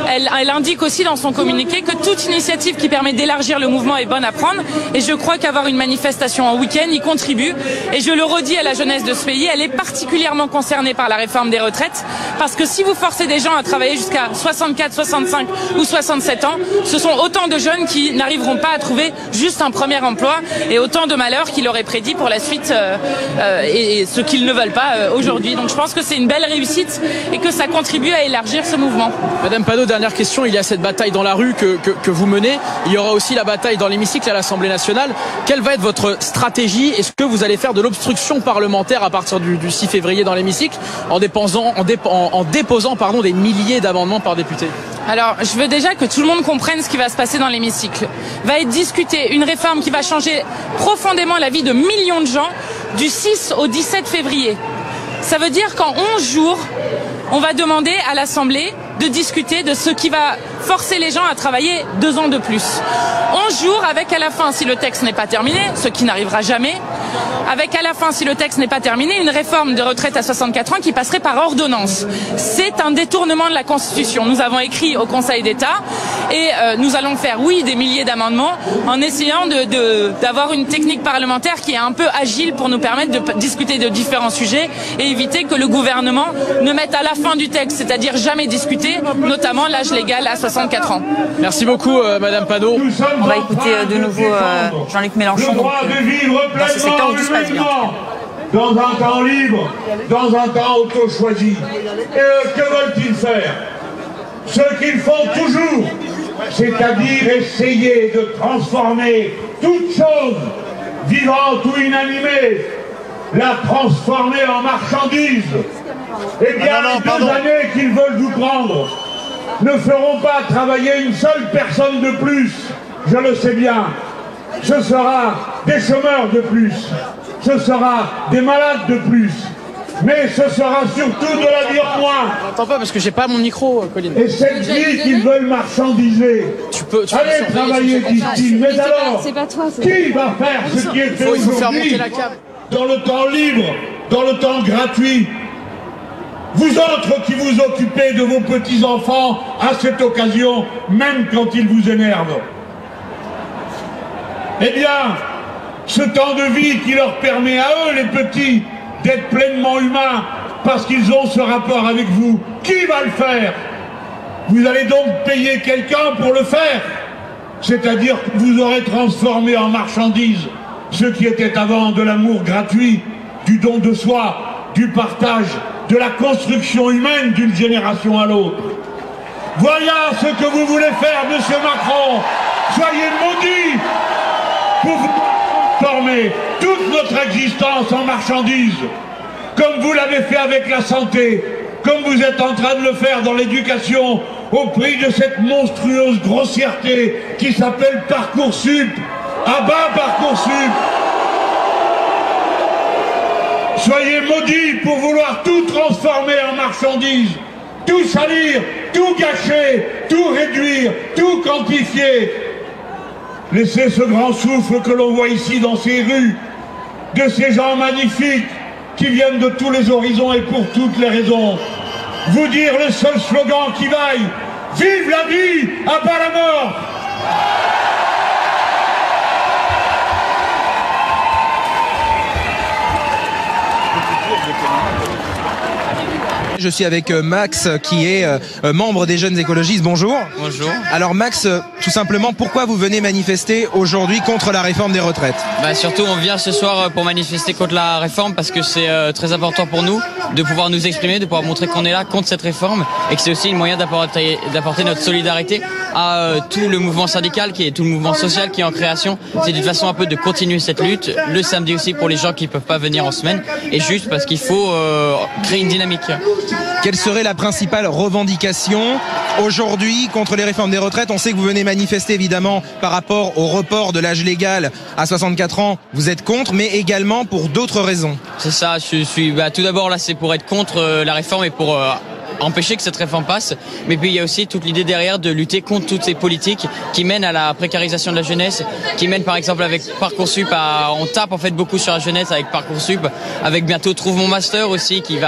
Speaker 23: elle indique aussi dans son communiqué que toute initiative qui permet d'élargir le mouvement est bonne à prendre. Et je crois qu'avoir une manifestation en week-end y contribue. Et je le redis à la jeunesse de ce pays, elle est particulièrement concernée par la réforme des retraites, parce que si vous forcez des gens à travailler jusqu'à 64, 65 ou 67 ans, ce sont autant de jeunes qui n'arriveront pas à trouver juste un premier emploi, et autant de malheurs qu'il aurait prédit pour la suite et ce qu'ils ne veulent pas aujourd'hui. Donc je pense que c'est une belle réussite et que ça contribue à élargir élargir ce mouvement.
Speaker 4: Madame Panot, dernière question. Il y a cette bataille dans la rue que vous menez. Il y aura aussi la bataille dans l'hémicycle à l'Assemblée nationale. Quelle va être votre stratégie? Est-ce que vous allez faire de l'obstruction parlementaire à partir du 6 février dans l'hémicycle en déposant des milliers d'amendements par député?
Speaker 23: Alors, je veux déjà que tout le monde comprenne ce qui va se passer dans l'hémicycle. Va être discutée une réforme qui va changer profondément la vie de millions de gens du 6 au 17 février. Ça veut dire qu'en 11 jours, on va demander à l'Assemblée de discuter de ce qui va forcer les gens à travailler 2 ans de plus. 11 jours avec à la fin, si le texte n'est pas terminé, ce qui n'arrivera jamais, avec à la fin, si le texte n'est pas terminé, une réforme de retraite à 64 ans qui passerait par ordonnance. C'est un détournement de la Constitution. Nous avons écrit au Conseil d'État et nous allons faire, oui, des milliers d'amendements en essayant d'avoir une technique parlementaire qui est un peu agile pour nous permettre de discuter de différents sujets et éviter que le gouvernement ne mette à la fin du texte, c'est-à-dire jamais discuter, notamment l'âge légal à 64 ans.
Speaker 4: Merci beaucoup, Madame Panot.
Speaker 2: On va écouter de nouveau Jean-Luc Mélenchon dans ce secteur où tout se passe bien.
Speaker 7: Dans un temps libre, dans un temps auto-choisi. Et que veulent-ils faire? Ce qu'ils font toujours, c'est-à-dire essayer de transformer toute chose, vivante ou inanimée, la transformer en marchandise. Eh bien, les 2 années qu'ils veulent vous prendre ne feront pas travailler une seule personne de plus, je le sais bien. Ce sera des chômeurs de plus, ce sera des malades de plus, mais ce sera surtout de la vie en moins.
Speaker 4: J'entends pas parce que j'ai pas mon micro, Colline.
Speaker 7: Et cette vie qu'ils veulent marchandiser, allez travailler, disent-ils, mais alors, qui va faire ce qui est fait aujourd'hui dans le temps libre, dans le temps gratuit? Vous autres qui vous occupez de vos petits-enfants à cette occasion, même quand ils vous énervent. Eh bien, ce temps de vie qui leur permet à eux, les petits, d'être pleinement humains, parce qu'ils ont ce rapport avec vous, qui va le faire? Vous allez donc payer quelqu'un pour le faire. C'est-à-dire que vous aurez transformé en marchandise ce qui était avant de l'amour gratuit, du don de soi, du partage, de la construction humaine d'une génération à l'autre. Voilà ce que vous voulez faire, monsieur Macron. Soyez maudits pour vous transformer toute notre existence en marchandise, comme vous l'avez fait avec la santé, comme vous êtes en train de le faire dans l'éducation, au prix de cette monstrueuse grossièreté qui s'appelle Parcoursup. À bas Parcoursup! Soyez maudits pour vouloir tout transformer en marchandise, tout salir, tout gâcher, tout réduire, tout quantifier. Laissez ce grand souffle que l'on voit ici dans ces rues, de ces gens magnifiques qui viennent de tous les horizons et pour toutes les raisons. Vous dire le seul slogan qui vaille: vive la vie, à bas la mort!
Speaker 8: Je suis avec Max qui est membre des Jeunes Écologistes. Bonjour.
Speaker 24: Bonjour.
Speaker 8: Alors Max, tout simplement, pourquoi vous venez manifester aujourd'hui contre la réforme des retraites?
Speaker 24: Surtout, on vient ce soir pour manifester contre la réforme parce que c'est très important pour nous de pouvoir nous exprimer, de pouvoir montrer qu'on est là contre cette réforme et que c'est aussi un moyen d'apporter notre solidarité à tout le mouvement syndical, qui est tout le mouvement social qui est en création. C'est d'une façon un peu de continuer cette lutte, le samedi aussi pour les gens qui ne peuvent pas venir en semaine, et juste parce qu'il faut créer une dynamique.
Speaker 8: Quelle serait la principale revendication aujourd'hui contre les réformes des retraites? On sait que vous venez manifester évidemment par rapport au report de l'âge légal à 64 ans. Vous êtes contre, mais également pour d'autres raisons.
Speaker 24: C'est ça, je suis tout d'abord là, c'est pour être contre la réforme et pour empêcher que cette réforme passe, mais puis il y a aussi toute l'idée derrière de lutter contre toutes ces politiques qui mènent à la précarisation de la jeunesse, qui mènent par exemple avec Parcoursup on tape en fait beaucoup sur la jeunesse avec Parcoursup, avec bientôt Trouve mon master aussi qui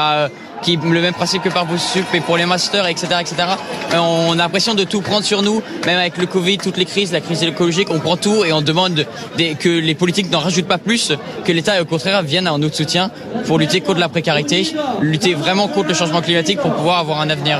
Speaker 24: le même principe que Parcoursup et pour les masters, etc., etc. On a l'impression de tout prendre sur nous, même avec le Covid, toutes les crises, la crise écologique, on prend tout et on demande que les politiques n'en rajoutent pas plus, que l'État au contraire vienne en notre soutien pour lutter contre la précarité, lutter vraiment contre le changement climatique pour pouvoir avoir un avenir.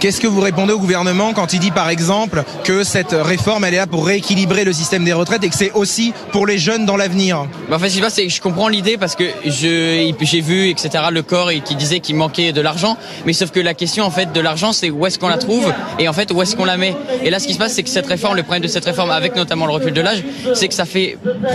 Speaker 8: Qu'est-ce que vous répondez au gouvernement quand il dit par exemple que cette réforme elle est là pour rééquilibrer le système des retraites et que c'est aussi pour les jeunes dans l'avenir?
Speaker 24: En fait, je comprends l'idée parce que j'ai vu, etc., le corps qui disait qu'il manquait manquer de l'argent, mais sauf que la question en fait de l'argent, c'est où est-ce qu'on la trouve et en fait où est-ce qu'on la met. Et là, ce qui se passe, c'est que cette réforme, le problème de cette réforme, avec notamment le recul de l'âge, c'est que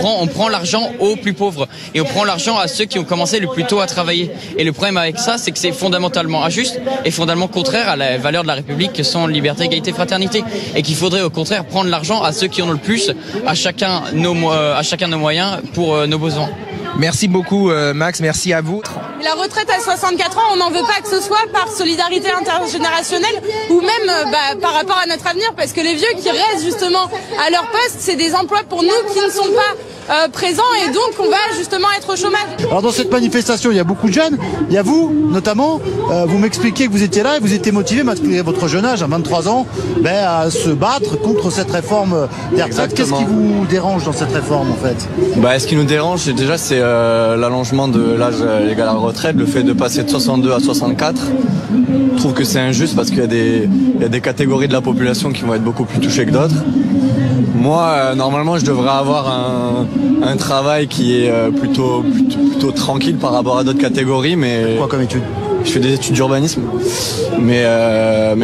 Speaker 24: on prend l'argent aux plus pauvres et on prend l'argent à ceux qui ont commencé le plus tôt à travailler. Et le problème avec ça, c'est que c'est fondamentalement injuste et fondamentalement contraire à la valeur de la République que sont liberté, égalité, fraternité, et qu'il faudrait au contraire prendre l'argent à ceux qui en ont le plus, à chacun nos moyens pour nos besoins.
Speaker 8: Merci beaucoup Max, merci à vous.
Speaker 22: La retraite à 64 ans, on n'en veut pas que ce soit par solidarité intergénérationnelle ou même par rapport à notre avenir, parce que les vieux qui restent justement à leur poste, c'est des emplois pour nous qui ne sont pas présents et donc on va justement être au chômage.
Speaker 6: Alors dans cette manifestation, il y a beaucoup de jeunes, il y a vous notamment, vous m'expliquiez que vous étiez là et vous étiez motivé malgré votre jeune âge, à 23 ans, à se battre contre cette réforme des retraites. Qu'est-ce qui vous dérange dans cette réforme en fait?
Speaker 9: Ce qui nous dérange déjà, c'est l'allongement de l'âge légal à la retraite, le fait de passer de 62 à 64. Je trouve que c'est injuste parce qu'il y a des catégories de la population qui vont être beaucoup plus touchées que d'autres. Moi, normalement, je devrais avoir un travail qui est plutôt tranquille par rapport à d'autres catégories, mais...
Speaker 6: Quoi comme études?
Speaker 9: Je fais des études d'urbanisme, mais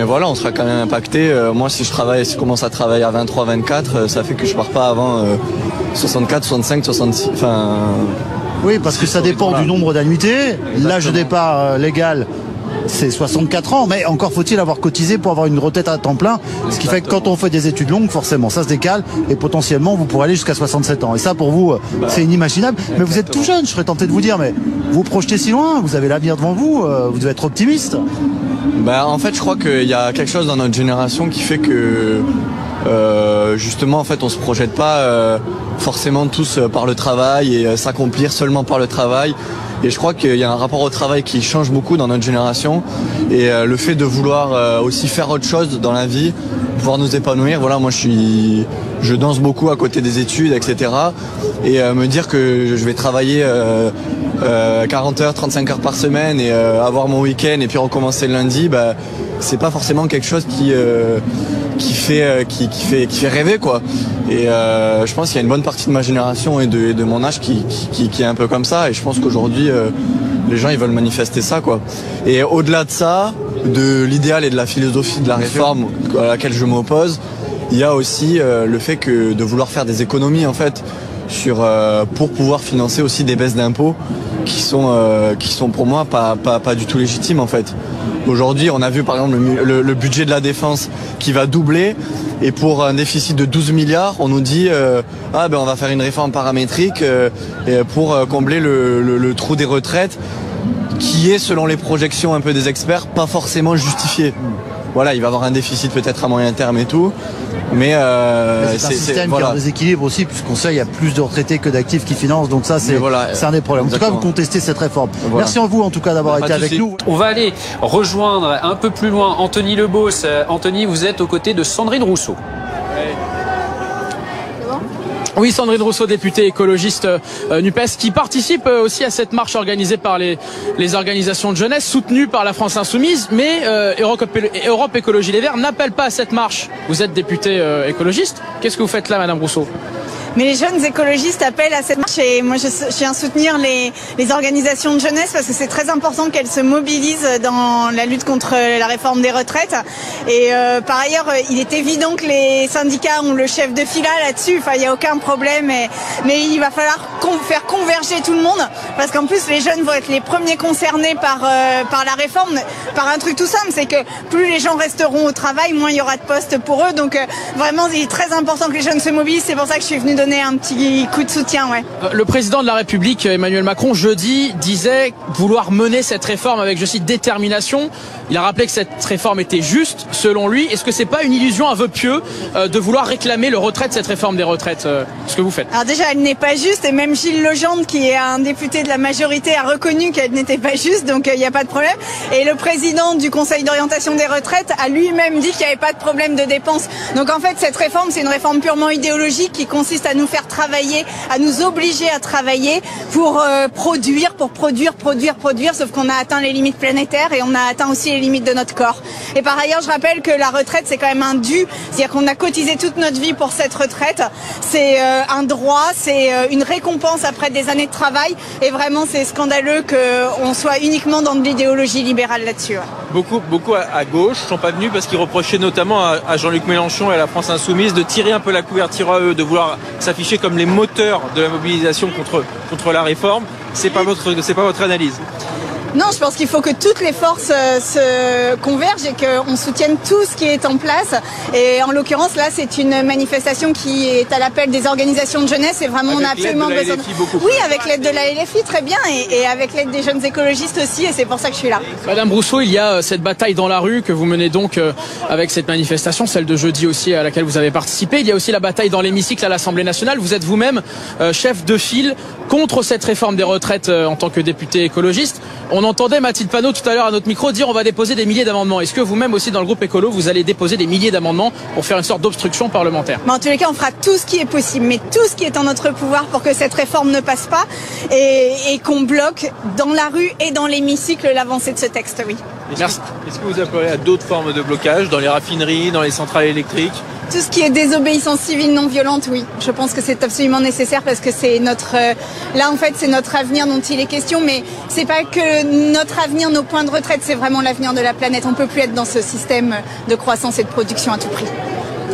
Speaker 9: voilà, on sera quand même impacté. Moi, si je commence à travailler à 23, 24, ça fait que je pars pas avant 64, 65, 66. Enfin.
Speaker 6: Oui, parce que ça dépend du nombre d'annuités. L'âge de départ légal, c'est 64 ans, mais encore faut-il avoir cotisé pour avoir une retraite à temps plein, ce qui fait que quand on fait des études longues, forcément, ça se décale et potentiellement vous pourrez aller jusqu'à 67 ans. Et ça, pour vous, c'est inimaginable. Mais vous êtes tout jeune, je serais tenté de vous dire, mais vous projetez si loin, vous avez l'avenir devant vous, vous devez être optimiste.
Speaker 9: En fait, je crois qu'il y a quelque chose dans notre génération qui fait que justement, en fait, on se projette pas forcément tous par le travail et s'accomplir seulement par le travail. Et je crois qu'il y a un rapport au travail qui change beaucoup dans notre génération. Et le fait de vouloir aussi faire autre chose dans la vie, pouvoir nous épanouir. Voilà, moi je danse beaucoup à côté des études, etc. Et me dire que je vais travailler 40 heures, 35 heures par semaine et avoir mon week-end et puis recommencer le lundi, c'est pas forcément quelque chose qui fait rêver, quoi. Et je pense qu'il y a une bonne partie de ma génération et de mon âge qui est un peu comme ça, et je pense qu'aujourd'hui les gens ils veulent manifester ça, quoi. Et au-delà de ça, de l'idéal et de la philosophie de la réforme à laquelle je m'oppose, il y a aussi le fait que de vouloir faire des économies en fait pour pouvoir financer aussi des baisses d'impôts qui sont pour moi pas du tout légitimes en fait. Aujourd'hui, on a vu par exemple le budget de la défense qui va doubler, et pour un déficit de 12 milliards, on nous dit on va faire une réforme paramétrique pour combler le trou des retraites, qui est, selon les projections un peu des experts, pas forcément justifié. Voilà, il va y avoir un déficit peut-être à moyen terme et tout, mais
Speaker 6: c'est un système qui a un déséquilibre aussi, puisqu'on sait il y a plus de retraités que d'actifs qui financent, donc ça c'est un des problèmes. En tout cas, vous contestez cette réforme. Voilà. Merci à vous en tout cas d'avoir été avec nous.
Speaker 10: On va aller rejoindre un peu plus loin Anthony Lebos. Anthony, vous êtes aux côtés de Sandrine Rousseau.
Speaker 4: Oui, Sandrine Rousseau, députée écologiste NUPES, qui participe aussi à cette marche organisée par les organisations de jeunesse, soutenue par la France Insoumise, mais Europe Écologie Les Verts n'appelle pas à cette marche. Vous êtes députée écologiste. Qu'est-ce que vous faites là, Madame Rousseau?
Speaker 11: Mais les jeunes écologistes appellent à cette marche, et moi je viens soutenir les organisations de jeunesse parce que c'est très important qu'elles se mobilisent dans la lutte contre la réforme des retraites. Et par ailleurs, il est évident que les syndicats ont le chef de file là-dessus, enfin il n'y a aucun problème, mais il va falloir faire converger tout le monde, parce qu'en plus les jeunes vont être les premiers concernés par la réforme, par un truc tout simple, c'est que plus les gens resteront au travail, moins il y aura de postes pour eux. Donc vraiment il est très important que les jeunes se mobilisent, c'est pour ça que je suis venue donner un petit coup de soutien.
Speaker 4: Le président de la République, Emmanuel Macron, jeudi, disait vouloir mener cette réforme avec, je cite, détermination. Il a rappelé que cette réforme était juste, selon lui. Est-ce que c'est pas une illusion, un vœu pieux, de vouloir réclamer le retrait de cette réforme des retraites, ce que vous faites?
Speaker 11: Alors déjà, elle n'est pas juste, et même Gilles Legendre, qui est un député de la majorité, a reconnu qu'elle n'était pas juste, donc il n'y a pas de problème. Et le président du Conseil d'orientation des retraites a lui-même dit qu'il n'y avait pas de problème de dépenses. Donc en fait, cette réforme, c'est une réforme purement idéologique qui consiste à nous faire travailler, à nous obliger à travailler pour produire, sauf qu'on a atteint les limites planétaires et on a atteint aussi les limites de notre corps. Et par ailleurs, je rappelle que la retraite, c'est quand même un dû, c'est-à-dire qu'on a cotisé toute notre vie pour cette retraite. C'est un droit, c'est une récompense après des années de travail. Et vraiment, c'est scandaleux qu'on soit uniquement dans de l'idéologie libérale là-dessus. Ouais.
Speaker 5: Beaucoup à gauche sont pas venus parce qu'ils reprochaient notamment à Jean-Luc Mélenchon et à la France Insoumise de tirer un peu la couverture à eux, de vouloir s'afficher comme les moteurs de la mobilisation contre la réforme. C'est pas votre analyse?
Speaker 11: Non, je pense qu'il faut que toutes les forces se convergent et qu'on soutienne tout ce qui est en place. Et en l'occurrence, là, c'est une manifestation qui est à l'appel des organisations de jeunesse et vraiment on a absolument besoin de... Oui, avec l'aide de la LFI, très bien, et avec l'aide des jeunes écologistes aussi, et c'est pour ça que je suis là.
Speaker 4: Madame Brousseau, il y a cette bataille dans la rue que vous menez donc avec cette manifestation, celle de jeudi aussi à laquelle vous avez participé. Il y a aussi la bataille dans l'hémicycle à l'Assemblée nationale. Vous êtes vous-même chef de file contre cette réforme des retraites en tant que député écologiste. On entendait Mathilde Panot tout à l'heure à notre micro dire on va déposer des milliers d'amendements. Est-ce que vous-même aussi dans le groupe écolo, vous allez déposer des milliers d'amendements pour faire une sorte d'obstruction parlementaire?
Speaker 11: En tous les cas, on fera tout ce qui est possible, mais tout ce qui est en notre pouvoir pour que cette réforme ne passe pas et qu'on bloque dans la rue et dans l'hémicycle l'avancée de ce texte, oui.
Speaker 5: Est-ce que vous appellerez à d'autres formes de blocage dans les raffineries, dans les centrales électriques?
Speaker 11: Tout ce qui est désobéissance civile non violente, oui. Je pense que c'est absolument nécessaire parce que c'est notre... Là, en fait, c'est notre avenir dont il est question, mais c'est pas que notre avenir, nos points de retraite, c'est vraiment l'avenir de la planète. On peut plus être dans ce système de croissance et de production à tout prix.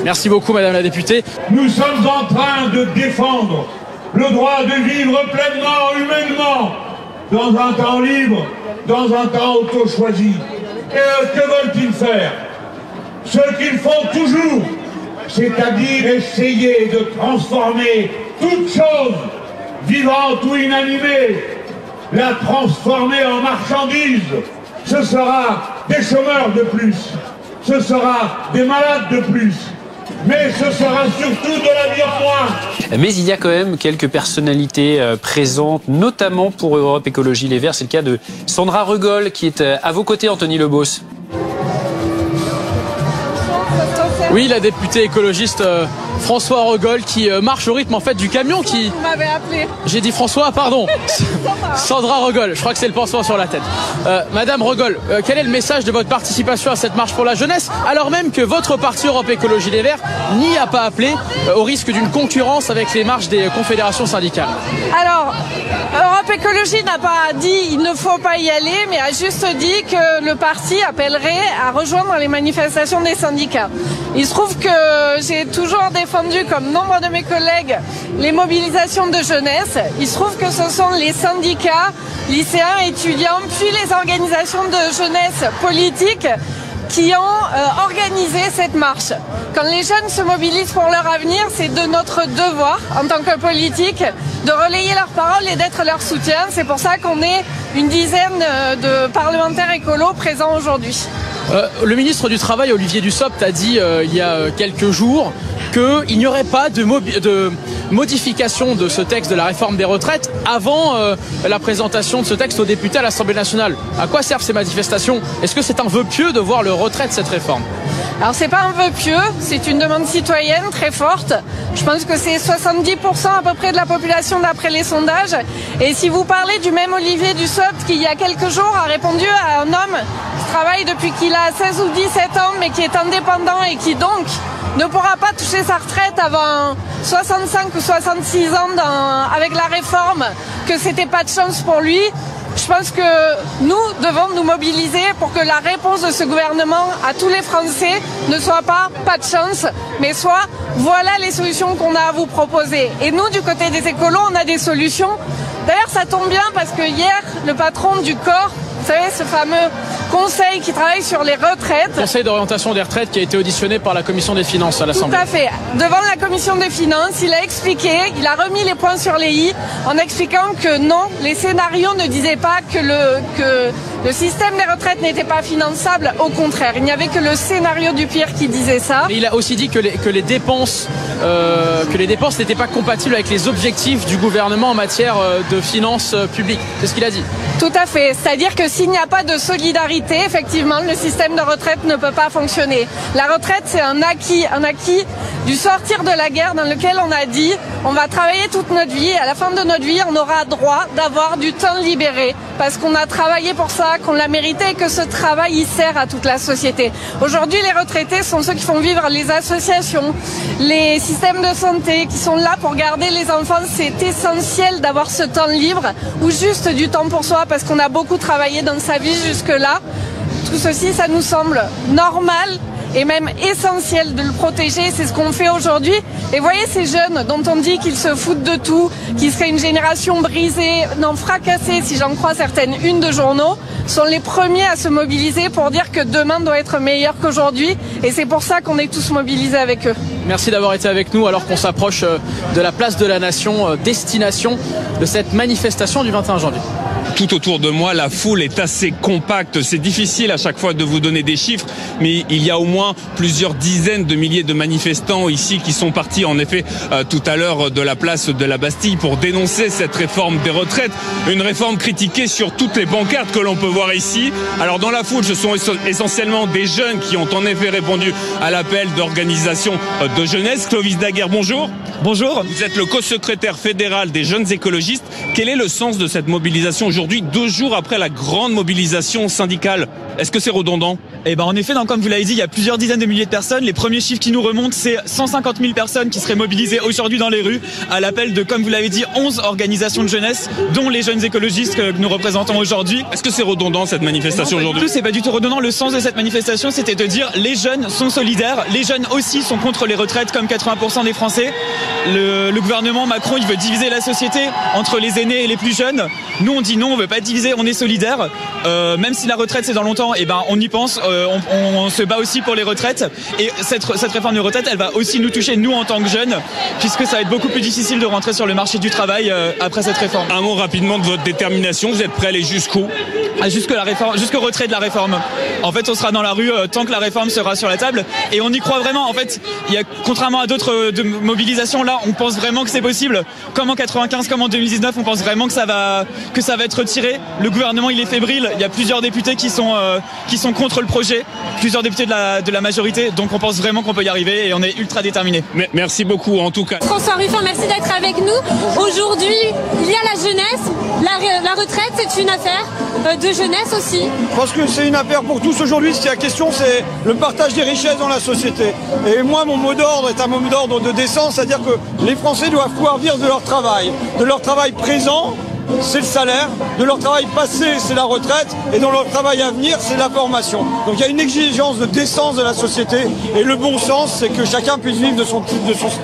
Speaker 4: Merci beaucoup, Madame la députée.
Speaker 7: Nous sommes en train de défendre le droit de vivre pleinement, humainement, dans un temps libre, dans un temps auto-choisi. Et que veulent-ils faire? Ce qu'ils font toujours, c'est-à-dire essayer de transformer toute chose, vivante ou inanimée, la transformer en marchandise. Ce sera des chômeurs de plus, ce sera des malades de plus, mais ce sera surtout de la vie en moins.
Speaker 10: Mais il y a quand même quelques personnalités présentes, notamment pour Europe Écologie Les Verts. C'est le cas de Sandra Regol qui est à vos côtés, Anthony Lebos.
Speaker 4: Oui, la députée écologiste François Regol qui marche au rythme en fait du camion qui...
Speaker 22: Vous m'avez appelé.
Speaker 4: J'ai dit François, pardon. Sandra Regol, je crois que c'est le pansement sur la tête. Madame Regol, quel est le message de votre participation à cette marche pour la jeunesse, alors même que votre parti Europe Écologie Les Verts n'y a pas appelé, au risque d'une concurrence avec les marches des confédérations syndicales?
Speaker 22: Alors, Europe Écologie n'a pas dit il ne faut pas y aller, mais a juste dit que le parti appellerait à rejoindre les manifestations des syndicats. Il se trouve que j'ai toujours défendu, comme nombre de mes collègues, les mobilisations de jeunesse. Il se trouve que ce sont les syndicats, lycéens, étudiants, puis les organisations de jeunesse politique qui ont organisé cette marche. Quand les jeunes se mobilisent pour leur avenir, c'est de notre devoir, en tant que politique, de relayer leurs paroles et d'être leur soutien. C'est pour ça qu'on est une dizaine de parlementaires écolos présents aujourd'hui.
Speaker 4: Le ministre du Travail, Olivier Dussopt, a dit il y a quelques jours qu'il n'y aurait pas de modification de ce texte de la réforme des retraites avant la présentation de ce texte aux députés à l'Assemblée nationale. À quoi servent ces manifestations? Est-ce que c'est un vœu pieux de voir le retrait de cette réforme?
Speaker 22: Alors c'est pas un vœu pieux, c'est une demande citoyenne très forte. Je pense que c'est 70% à peu près de la population d'après les sondages. Et si vous parlez du même Olivier Dussopt qui il y a quelques jours a répondu à un homme qui travaille depuis qu'il a 16 ou 17 ans mais qui est indépendant et qui donc ne pourra pas toucher sa retraite avant 65 ou 66 ans avec la réforme, que c'était pas de chance pour lui. Je pense que nous devons nous mobiliser pour que la réponse de ce gouvernement à tous les Français ne soit pas de chance, mais soit voilà les solutions qu'on a à vous proposer. Et nous, du côté des écolos, on a des solutions. D'ailleurs, ça tombe bien parce que hier, le patron du corps, vous savez, ce fameux conseil qui travaille sur les retraites.
Speaker 4: Conseil d'orientation des retraites qui a été auditionné par la commission des finances à l'Assemblée.
Speaker 22: Tout à fait. Devant la commission des finances, il a expliqué, il a remis les points sur les i en expliquant que non, les scénarios ne disaient pas que Le système des retraites n'était pas finançable, au contraire. Il n'y avait que le scénario du pire qui disait ça.
Speaker 4: Mais il a aussi dit que les dépenses n'étaient pas compatibles avec les objectifs du gouvernement en matière de finances publiques. C'est ce qu'il a dit.
Speaker 22: Tout à fait. C'est-à-dire que s'il n'y a pas de solidarité, effectivement, le système de retraite ne peut pas fonctionner. La retraite, c'est un acquis du sortir de la guerre dans lequel on a dit on va travailler toute notre vie et à la fin de notre vie, on aura droit d'avoir du temps libéré parce qu'on a travaillé pour ça, qu'on l'a mérité et que ce travail, il sert à toute la société. Aujourd'hui, les retraités sont ceux qui font vivre les associations, les systèmes de santé qui sont là pour garder les enfants. C'est essentiel d'avoir ce temps libre ou juste du temps pour soi parce qu'on a beaucoup travaillé dans sa vie jusque-là. Tout ceci, ça nous semble normal et même essentiel de le protéger. C'est ce qu'on fait aujourd'hui. Et voyez ces jeunes dont on dit qu'ils se foutent de tout, qu'ils seraient une génération brisée, non fracassée, si j'en crois certaines unes de journaux, sont les premiers à se mobiliser pour dire que demain doit être meilleur qu'aujourd'hui. Et c'est pour ça qu'on est tous mobilisés avec eux.
Speaker 4: Merci d'avoir été avec nous alors qu'on s'approche de la place de la Nation, destination de cette manifestation du 21 janvier.
Speaker 12: Tout autour de moi, la foule est assez compacte. C'est difficile à chaque fois de vous donner des chiffres, mais il y a au moins plusieurs dizaines de milliers de manifestants ici qui sont partis en effet tout à l'heure de la place de la Bastille pour dénoncer cette réforme des retraites. Une réforme critiquée sur toutes les pancartes que l'on peut voir ici. Alors dans la foule, ce sont essentiellement des jeunes qui ont en effet répondu à l'appel d'organisation de jeunesse. Clovis Daguerre, bonjour.
Speaker 13: Bonjour.
Speaker 12: Vous êtes le co-secrétaire fédéral des jeunes écologistes. Quel est le sens de cette mobilisation aujourd'hui, 2 jours après la grande mobilisation syndicale? Est-ce que c'est redondant?
Speaker 13: Eh ben en effet, comme vous l'avez dit, il y a plusieurs dizaines de milliers de personnes. Les premiers chiffres qui nous remontent, c'est 150 000 personnes qui seraient mobilisées aujourd'hui dans les rues à l'appel de, comme vous l'avez dit, 11 organisations de jeunesse, dont les jeunes écologistes que nous représentons aujourd'hui.
Speaker 12: Est-ce que c'est redondant cette manifestation aujourd'hui?
Speaker 13: C'est pas du tout redondant. Le sens de cette manifestation, c'était de dire les jeunes sont solidaires, les jeunes aussi sont contre les retraites comme 80% des Français. Le gouvernement Macron, il veut diviser la société entre les aînés et les plus jeunes. Nous, on dit non, on veut pas être diviser, on est solidaires. Même si la retraite c'est dans longtemps, et ben on y pense, on se bat aussi pour les retraites. Et cette réforme de retraite, elle va aussi nous toucher nous en tant que jeunes, puisque ça va être beaucoup plus difficile de rentrer sur le marché du travail après cette réforme.
Speaker 12: Un mot rapidement de votre détermination. Vous êtes prêt à aller jusqu'où?
Speaker 13: Jusqu'au retrait de la réforme. En fait, on sera dans la rue tant que la réforme sera sur la table, et on y croit vraiment. En fait, contrairement à d'autres mobilisations, là, on pense vraiment que c'est possible. Comme en 95, comme en 2019, on pense vraiment que ça va être retiré. Le gouvernement, il est fébrile. Il y a plusieurs députés qui sont contre le projet, plusieurs députés de la majorité. Donc, on pense vraiment qu'on peut y arriver et on est ultra déterminés.
Speaker 12: Merci beaucoup, en tout cas.
Speaker 18: François Ruffin, merci d'être avec nous. Aujourd'hui, il y a la jeunesse. La retraite, c'est une affaire de jeunesse aussi.
Speaker 14: Je pense que c'est une affaire pour tous aujourd'hui. Ce qui est la question, c'est le partage des richesses dans la société. Et moi, mon mot d'ordre est un mot d'ordre de décence, c'est-à-dire que les Français doivent pouvoir vivre de leur travail présent, c'est le salaire, de leur travail passé, c'est la retraite, et dans leur travail à venir, c'est la formation. Donc il y a une exigence de décence de la société, et le bon sens, c'est que chacun puisse vivre de son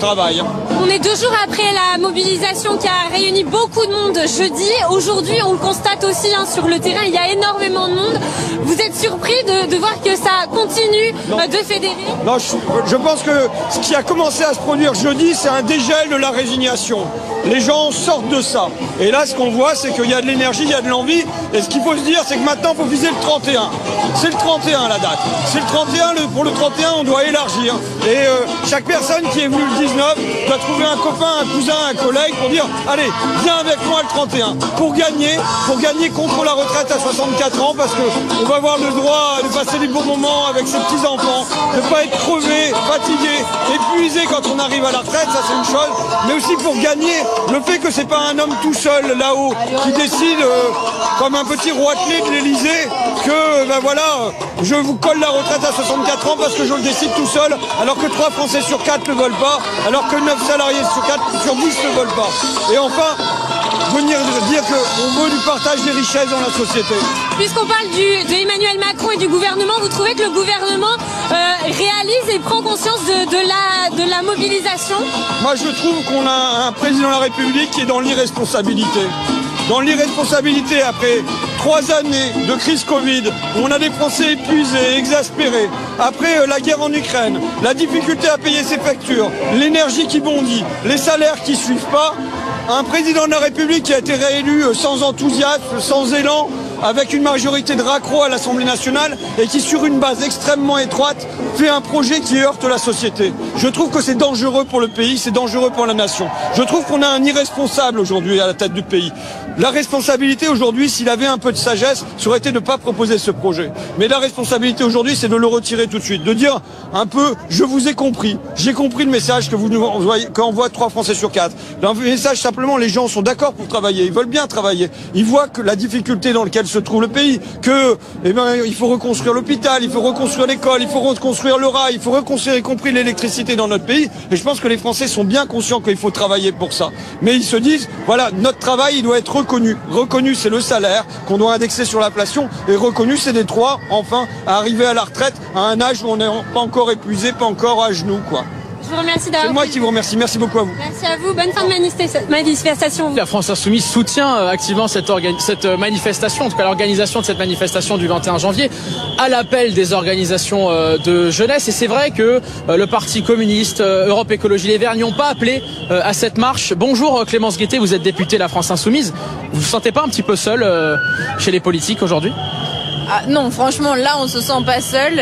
Speaker 14: travail.
Speaker 18: On est 2 jours après la mobilisation qui a réuni beaucoup de monde jeudi. Aujourd'hui, on le constate aussi sur le terrain, il y a énormément de monde. Vous êtes surpris de voir que ça continue de fédérer?
Speaker 14: Non, je pense que ce qui a commencé à se produire jeudi, c'est un dégel de la résignation. Les gens sortent de ça. Et là, ce qu'on voit, c'est qu'il y a de l'énergie, il y a de l'envie. Et ce qu'il faut se dire, c'est que maintenant, il faut viser le 31. C'est le 31, la date. C'est le 31, pour le 31, on doit élargir. Et chaque personne qui est venue le 19 doit trouver un copain, un cousin, un collègue pour dire « Allez, viens avec moi le 31 ». Pour gagner contre la retraite à 64 ans, parce qu'on va avoir le droit de passer des bons moments avec ses petits-enfants, de ne pas être crevé, fatigué, épuisé quand on arrive à la retraite, ça c'est une chose. Mais aussi pour gagner le fait que c'est pas un homme tout seul là-haut qui décide comme un petit roitelet de l'Elysée que je vous colle la retraite à 64 ans parce que je le décide tout seul, alors que 3 Français sur 4 ne veulent pas, alors que 9 salariés sur 10 ne veulent pas. Et enfin, venir dire qu'on veut du partage des richesses dans la société.
Speaker 18: Puisqu'on parle de Emmanuel Macron et du gouvernement, vous trouvez que le gouvernement réalise et prend conscience de la mobilisation?
Speaker 14: Moi je trouve qu'on a un président de la République qui est dans l'irresponsabilité. Dans l'irresponsabilité après 3 années de crise Covid, où on a des Français épuisés, exaspérés, après la guerre en Ukraine, la difficulté à payer ses factures, l'énergie qui bondit, les salaires qui ne suivent pas, un président de la République qui a été réélu sans enthousiasme, sans élan, avec une majorité de raccrocs à l'Assemblée nationale et qui, sur une base extrêmement étroite, fait un projet qui heurte la société. Je trouve que c'est dangereux pour le pays, c'est dangereux pour la nation. Je trouve qu'on a un irresponsable aujourd'hui à la tête du pays. La responsabilité aujourd'hui, s'il avait un peu de sagesse, ça aurait été de ne pas proposer ce projet. Mais la responsabilité aujourd'hui, c'est de le retirer tout de suite, de dire un peu, je vous ai compris, j'ai compris le message que vous nous envoyez, qu'envoie 3 Français sur 4. Le message simplement, les gens sont d'accord pour travailler, ils veulent bien travailler, ils voient que la difficulté dans laquelle se trouve le pays, que il faut reconstruire l'hôpital, il faut reconstruire l'école, il faut reconstruire le rail, il faut reconstruire y compris l'électricité dans notre pays. Et je pense que les Français sont bien conscients qu'il faut travailler pour ça. Mais ils se disent, voilà, notre travail, il doit être reconnu. Reconnu, c'est le salaire qu'on doit indexer sur l'inflation. Et reconnu, c'est des droits, enfin, à arriver à la retraite à un âge où on n'est pas encore épuisé, pas encore à genoux, quoi.
Speaker 18: Je vous remercie d'avoir.
Speaker 14: C'est moi qui vous remercie. Merci beaucoup à vous.
Speaker 18: Merci à vous. Bonne fin de manifestation.
Speaker 4: La France Insoumise soutient activement cette manifestation, en tout cas l'organisation de cette manifestation du 21 janvier, à l'appel des organisations de jeunesse. Et c'est vrai que le Parti communiste, Europe Écologie Les Verts n'y ont pas appelé à cette marche. Bonjour Clémence Guettet, vous êtes députée de la France Insoumise. Vous vous sentez pas un petit peu seule chez les politiques aujourd'hui ?
Speaker 15: Ah, non, franchement, là, on se sent pas seul.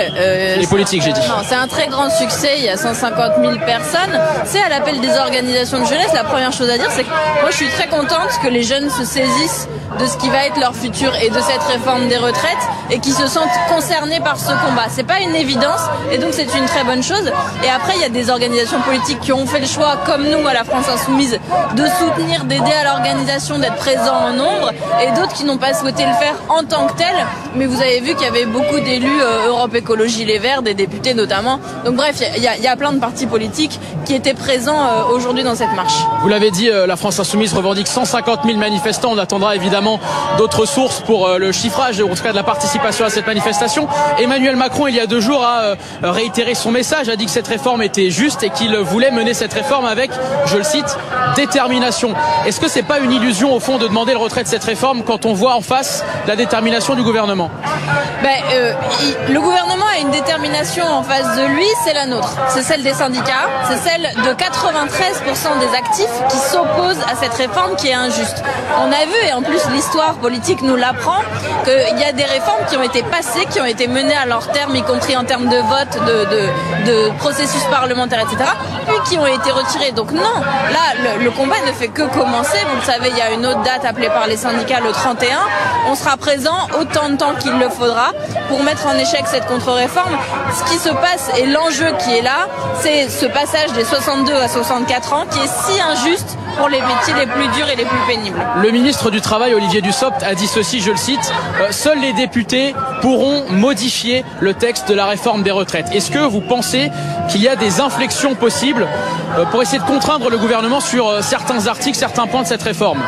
Speaker 4: Les politiques, j'ai dit.
Speaker 15: Non, c'est un très grand succès. Il y a 150 000 personnes. C'est à l'appel des organisations de jeunesse. La première chose à dire, c'est que moi, je suis très contente que les jeunes se saisissent de ce qui va être leur futur et de cette réforme des retraites et qui se sentent concernés par ce combat. C'est pas une évidence et donc c'est une très bonne chose. Et après, il y a des organisations politiques qui ont fait le choix, comme nous à la France Insoumise, de soutenir, d'aider à l'organisation, d'être présents en nombre, et d'autres qui n'ont pas souhaité le faire en tant que tel. Mais vous avez vu qu'il y avait beaucoup d'élus Europe Écologie Les Verts, des députés notamment. Donc bref, il y a plein de partis politiques qui étaient présents aujourd'hui dans cette marche.
Speaker 4: Vous l'avez dit, la France Insoumise revendique 150 000 manifestants. On attendra évidemment d'autres sources pour le chiffrage, en tout cas de la participation à cette manifestation. Emmanuel Macron, il y a 2 jours, a réitéré son message, a dit que cette réforme était juste et qu'il voulait mener cette réforme avec, je le cite, détermination. Est-ce que c'est pas une illusion au fond de demander le retrait de cette réforme quand on voit en face la détermination du gouvernement ?
Speaker 15: Le gouvernement a une détermination en face de lui, c'est la nôtre. C'est celle des syndicats, c'est celle de 93% des actifs qui s'opposent à cette réforme qui est injuste. On a vu, et en plus l'histoire politique nous l'apprend, qu'il y a des réformes qui ont été passées, qui ont été menées à leur terme, y compris en termes de vote, de processus parlementaire, etc., puis qui ont été retirées. Donc non, là, le combat ne fait que commencer. Vous le savez, il y a une autre date appelée par les syndicats le 31. On sera présent autant de temps qu'il le faudra pour mettre en échec cette contre-réforme. Ce qui se passe et l'enjeu qui est là, c'est ce passage des 62 à 64 ans qui est si injuste pour les métiers les plus durs et les plus pénibles.
Speaker 4: Le ministre du Travail, Olivier Dussopt, a dit ceci, je le cite, seuls les députés pourront modifier le texte de la réforme des retraites. Est-ce que vous pensez qu'il y a des inflexions possibles pour essayer de contraindre le gouvernement sur certains articles, certains points de cette réforme?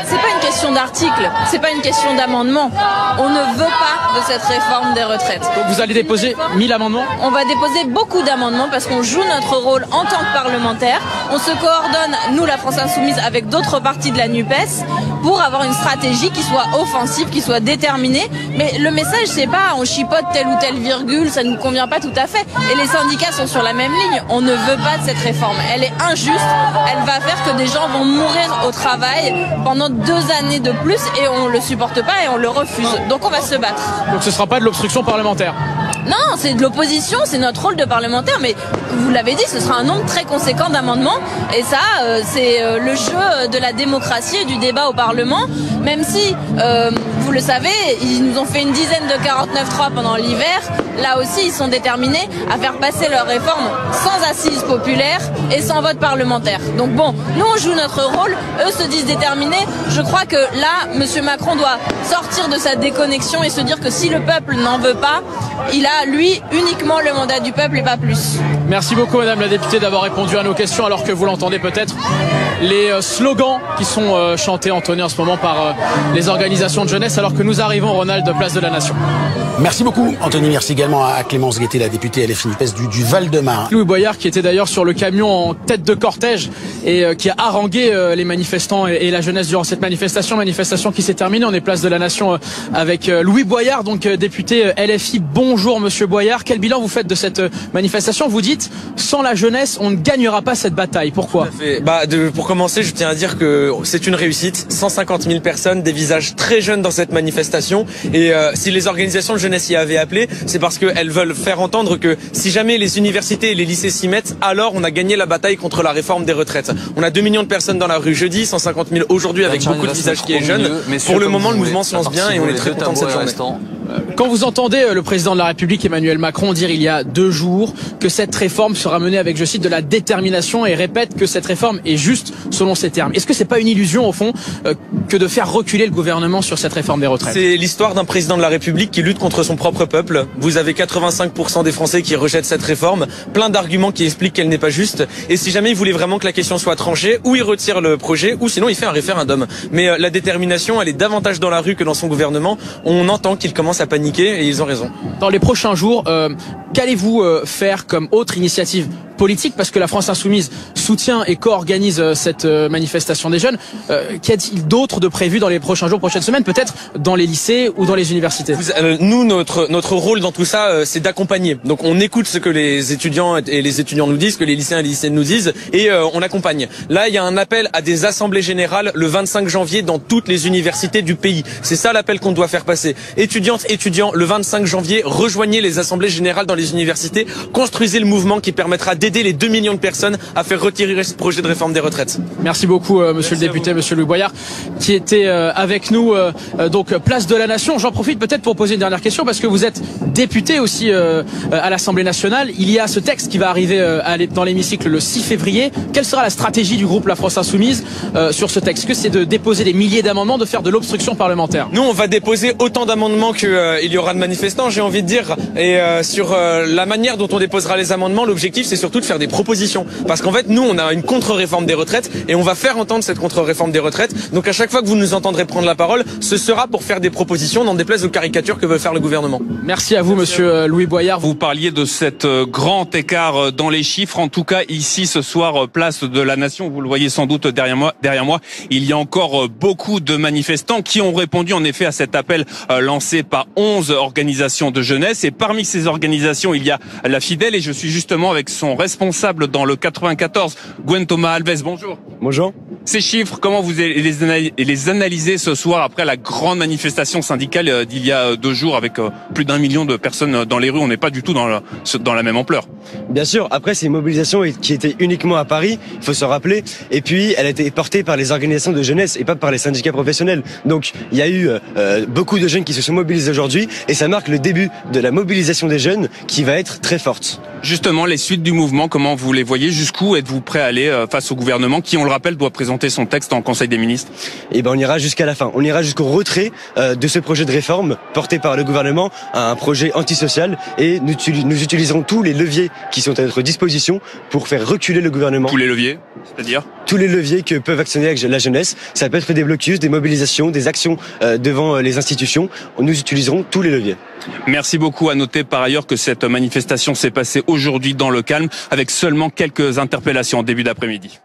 Speaker 15: C'est pas une question d'article, c'est pas une question d'amendement. On ne veut pas de cette réforme des retraites.
Speaker 4: Donc vous allez déposer 1000 amendements?
Speaker 15: On va déposer beaucoup d'amendements parce qu'on joue notre rôle en tant que parlementaire. On se coordonne, nous la France Insoumise, avec d'autres partis de la NUPES pour avoir une stratégie qui soit offensive, qui soit déterminée. Mais le message, c'est pas on chipote telle ou telle virgule, ça ne nous convient pas tout à fait. Et les syndicats sont sur la même ligne. On ne veut pas de cette réforme. Elle est injuste. Elle va faire que des gens vont mourir au travail pendant 2 années de plus et on le supporte pas et on le refuse. Donc on va se battre.
Speaker 4: Donc ce sera pas de l'obstruction parlementaire?
Speaker 15: Non, c'est de l'opposition, c'est notre rôle de parlementaire, mais vous l'avez dit, ce sera un nombre très conséquent d'amendements, et ça, c'est le jeu de la démocratie et du débat au Parlement, même si, vous le savez, ils nous ont fait une dizaine de 49.3 pendant l'hiver, là aussi, ils sont déterminés à faire passer leur réforme sans assise populaire et sans vote parlementaire. Donc bon, nous on joue notre rôle, eux se disent déterminés, je crois que là, M. Macron doit sortir de sa déconnexion et se dire que si le peuple n'en veut pas, il a, lui, uniquement le mandat du peuple et pas plus.
Speaker 4: Merci beaucoup, Madame la députée, d'avoir répondu à nos questions, alors que vous l'entendez peut-être, les slogans qui sont chantés, entonnés en ce moment par les organisations de jeunesse, alors que nous arrivons, Ronald, de Place de la Nation.
Speaker 3: Merci beaucoup, Anthony. Merci également à Clémence Guettet, la députée LFI NUPES du Val-de-Marne.
Speaker 4: Louis Boyard qui était d'ailleurs sur le camion en tête de cortège et qui a harangué les manifestants et la jeunesse durant cette manifestation qui s'est terminée. On est place de la Nation avec Louis Boyard, donc député LFI. Bonjour Monsieur Boyard, quel bilan vous faites de cette manifestation? Vous dites, sans la jeunesse, on ne gagnera pas cette bataille. Pourquoi?
Speaker 16: Pour commencer, je tiens à dire que c'est une réussite. 150 000 personnes, des visages très jeunes dans cette manifestation. Et si les organisations de jeunesse y avaient appelé, c'est parce qu'elles veulent faire entendre que si jamais les universités et les lycées s'y mettent, alors on a gagné la bataille contre la réforme des retraites. On a 2 millions de personnes dans la rue jeudi, 150 000 aujourd'hui avec beaucoup de visages qui est jeune. Pour le moment, le mouvement se lance bien et on est très content de cette journée.
Speaker 4: Quand vous entendez le président de la République Emmanuel Macron dire il y a 2 jours que cette réforme sera menée avec, je cite, de la détermination et répète que cette réforme est juste selon ses termes, est-ce que c'est pas une illusion au fond que de faire reculer le gouvernement sur cette réforme des retraites?
Speaker 16: C'est l'histoire d'un président de la République qui lutte contre son propre peuple. Vous avez 85% des Français qui rejettent cette réforme, plein d'arguments qui expliquent qu'elle n'est pas juste. Et si jamais il voulait vraiment que la question soit tranchée, ou il retire le projet, ou sinon il fait un référendum. Mais la détermination, elle est davantage dans la rue que dans son gouvernement. On entend qu'il commence à paniquer et ils ont raison.
Speaker 4: Dans les prochains jours, qu'allez-vous faire comme autre initiative politique, parce que la France Insoumise soutient et co-organise cette manifestation des jeunes. Qu'y a-t-il d'autre de prévu dans les prochains jours, prochaines semaines, peut-être dans les lycées ou dans les universités?
Speaker 16: Nous, notre rôle dans tout ça, c'est d'accompagner. Donc on écoute ce que les étudiants et les étudiants nous disent, ce que les lycéens et les lycéennes nous disent, et on accompagne. Là, il y a un appel à des assemblées générales le 25 janvier dans toutes les universités du pays. C'est ça l'appel qu'on doit faire passer. Étudiantes, étudiants, le 25 janvier, rejoignez les assemblées générales dans les universités, construisez le mouvement qui permettra d'aider les 2 millions de personnes à faire retirer ce projet de réforme des retraites.
Speaker 4: Merci beaucoup, monsieur le député, monsieur Louis Boyard, qui était avec nous, donc place de la Nation. J'en profite peut-être pour poser une dernière question, parce que vous êtes député aussi à l'Assemblée nationale. Il y a ce texte qui va arriver dans l'hémicycle le 6 février. Quelle sera la stratégie du groupe La France Insoumise sur ce texte? Est-ce que c'est de déposer des milliers d'amendements, de faire de l'obstruction parlementaire?
Speaker 16: Nous, on va déposer autant d'amendements qu'il y aura de manifestants, j'ai envie de dire. Et sur la manière dont on déposera les amendements, l'objectif, c'est surtout de faire des propositions. Parce qu'en fait, nous, on a une contre-réforme des retraites et on va faire entendre cette contre-réforme des retraites. Donc à chaque fois que vous nous entendrez prendre la parole, ce sera pour faire des propositions, n'en déplaise aux caricatures que veut faire le gouvernement.
Speaker 4: Merci à vous, monsieur Louis Boyard.
Speaker 12: Vous parliez de cet grand écart dans les chiffres. En tout cas, ici, ce soir, place de la Nation, vous le voyez sans doute derrière moi, il y a encore beaucoup de manifestants qui ont répondu en effet à cet appel lancé par 11 organisations de jeunesse. Et parmi ces organisations, il y a la Fidèle, et je suis justement avec son responsable dans le 94, Gwen Thomas Alves. Bonjour.
Speaker 17: Bonjour.
Speaker 12: Ces chiffres, comment vous les analysez ce soir après la grande manifestation syndicale d'il y a 2 jours avec plus d'1 million de personnes dans les rues? On n'est pas du tout dans la même ampleur.
Speaker 17: Bien sûr, après c'est une mobilisation qui était uniquement à Paris, il faut se rappeler, et puis elle a été portée par les organisations de jeunesse et pas par les syndicats professionnels. Donc il y a eu beaucoup de jeunes qui se sont mobilisés aujourd'hui, et ça marque le début de la mobilisation des jeunes qui va être très forte.
Speaker 12: Justement, les suites du mouvement, comment vous les voyez? Jusqu'où êtes-vous prêt à aller face au gouvernement qui, on le rappelle, doit présenter son texte en Conseil des ministres?
Speaker 17: Eh ben, on ira jusqu'à la fin. On ira jusqu'au retrait de ce projet de réforme porté par le gouvernement, un projet antisocial, et nous utiliserons tous les leviers qui sont à notre disposition pour faire reculer le gouvernement.
Speaker 12: Tous les leviers? C'est-à-dire?
Speaker 17: Tous les leviers que peuvent actionner avec la jeunesse. Ça peut être des blocus, des mobilisations, des actions devant les institutions. Nous utiliserons tous les leviers.
Speaker 12: Merci beaucoup. À noter par ailleurs que cette manifestation s'est passée aujourd'hui dans le calme, avec seulement quelques interpellations en début d'après-midi.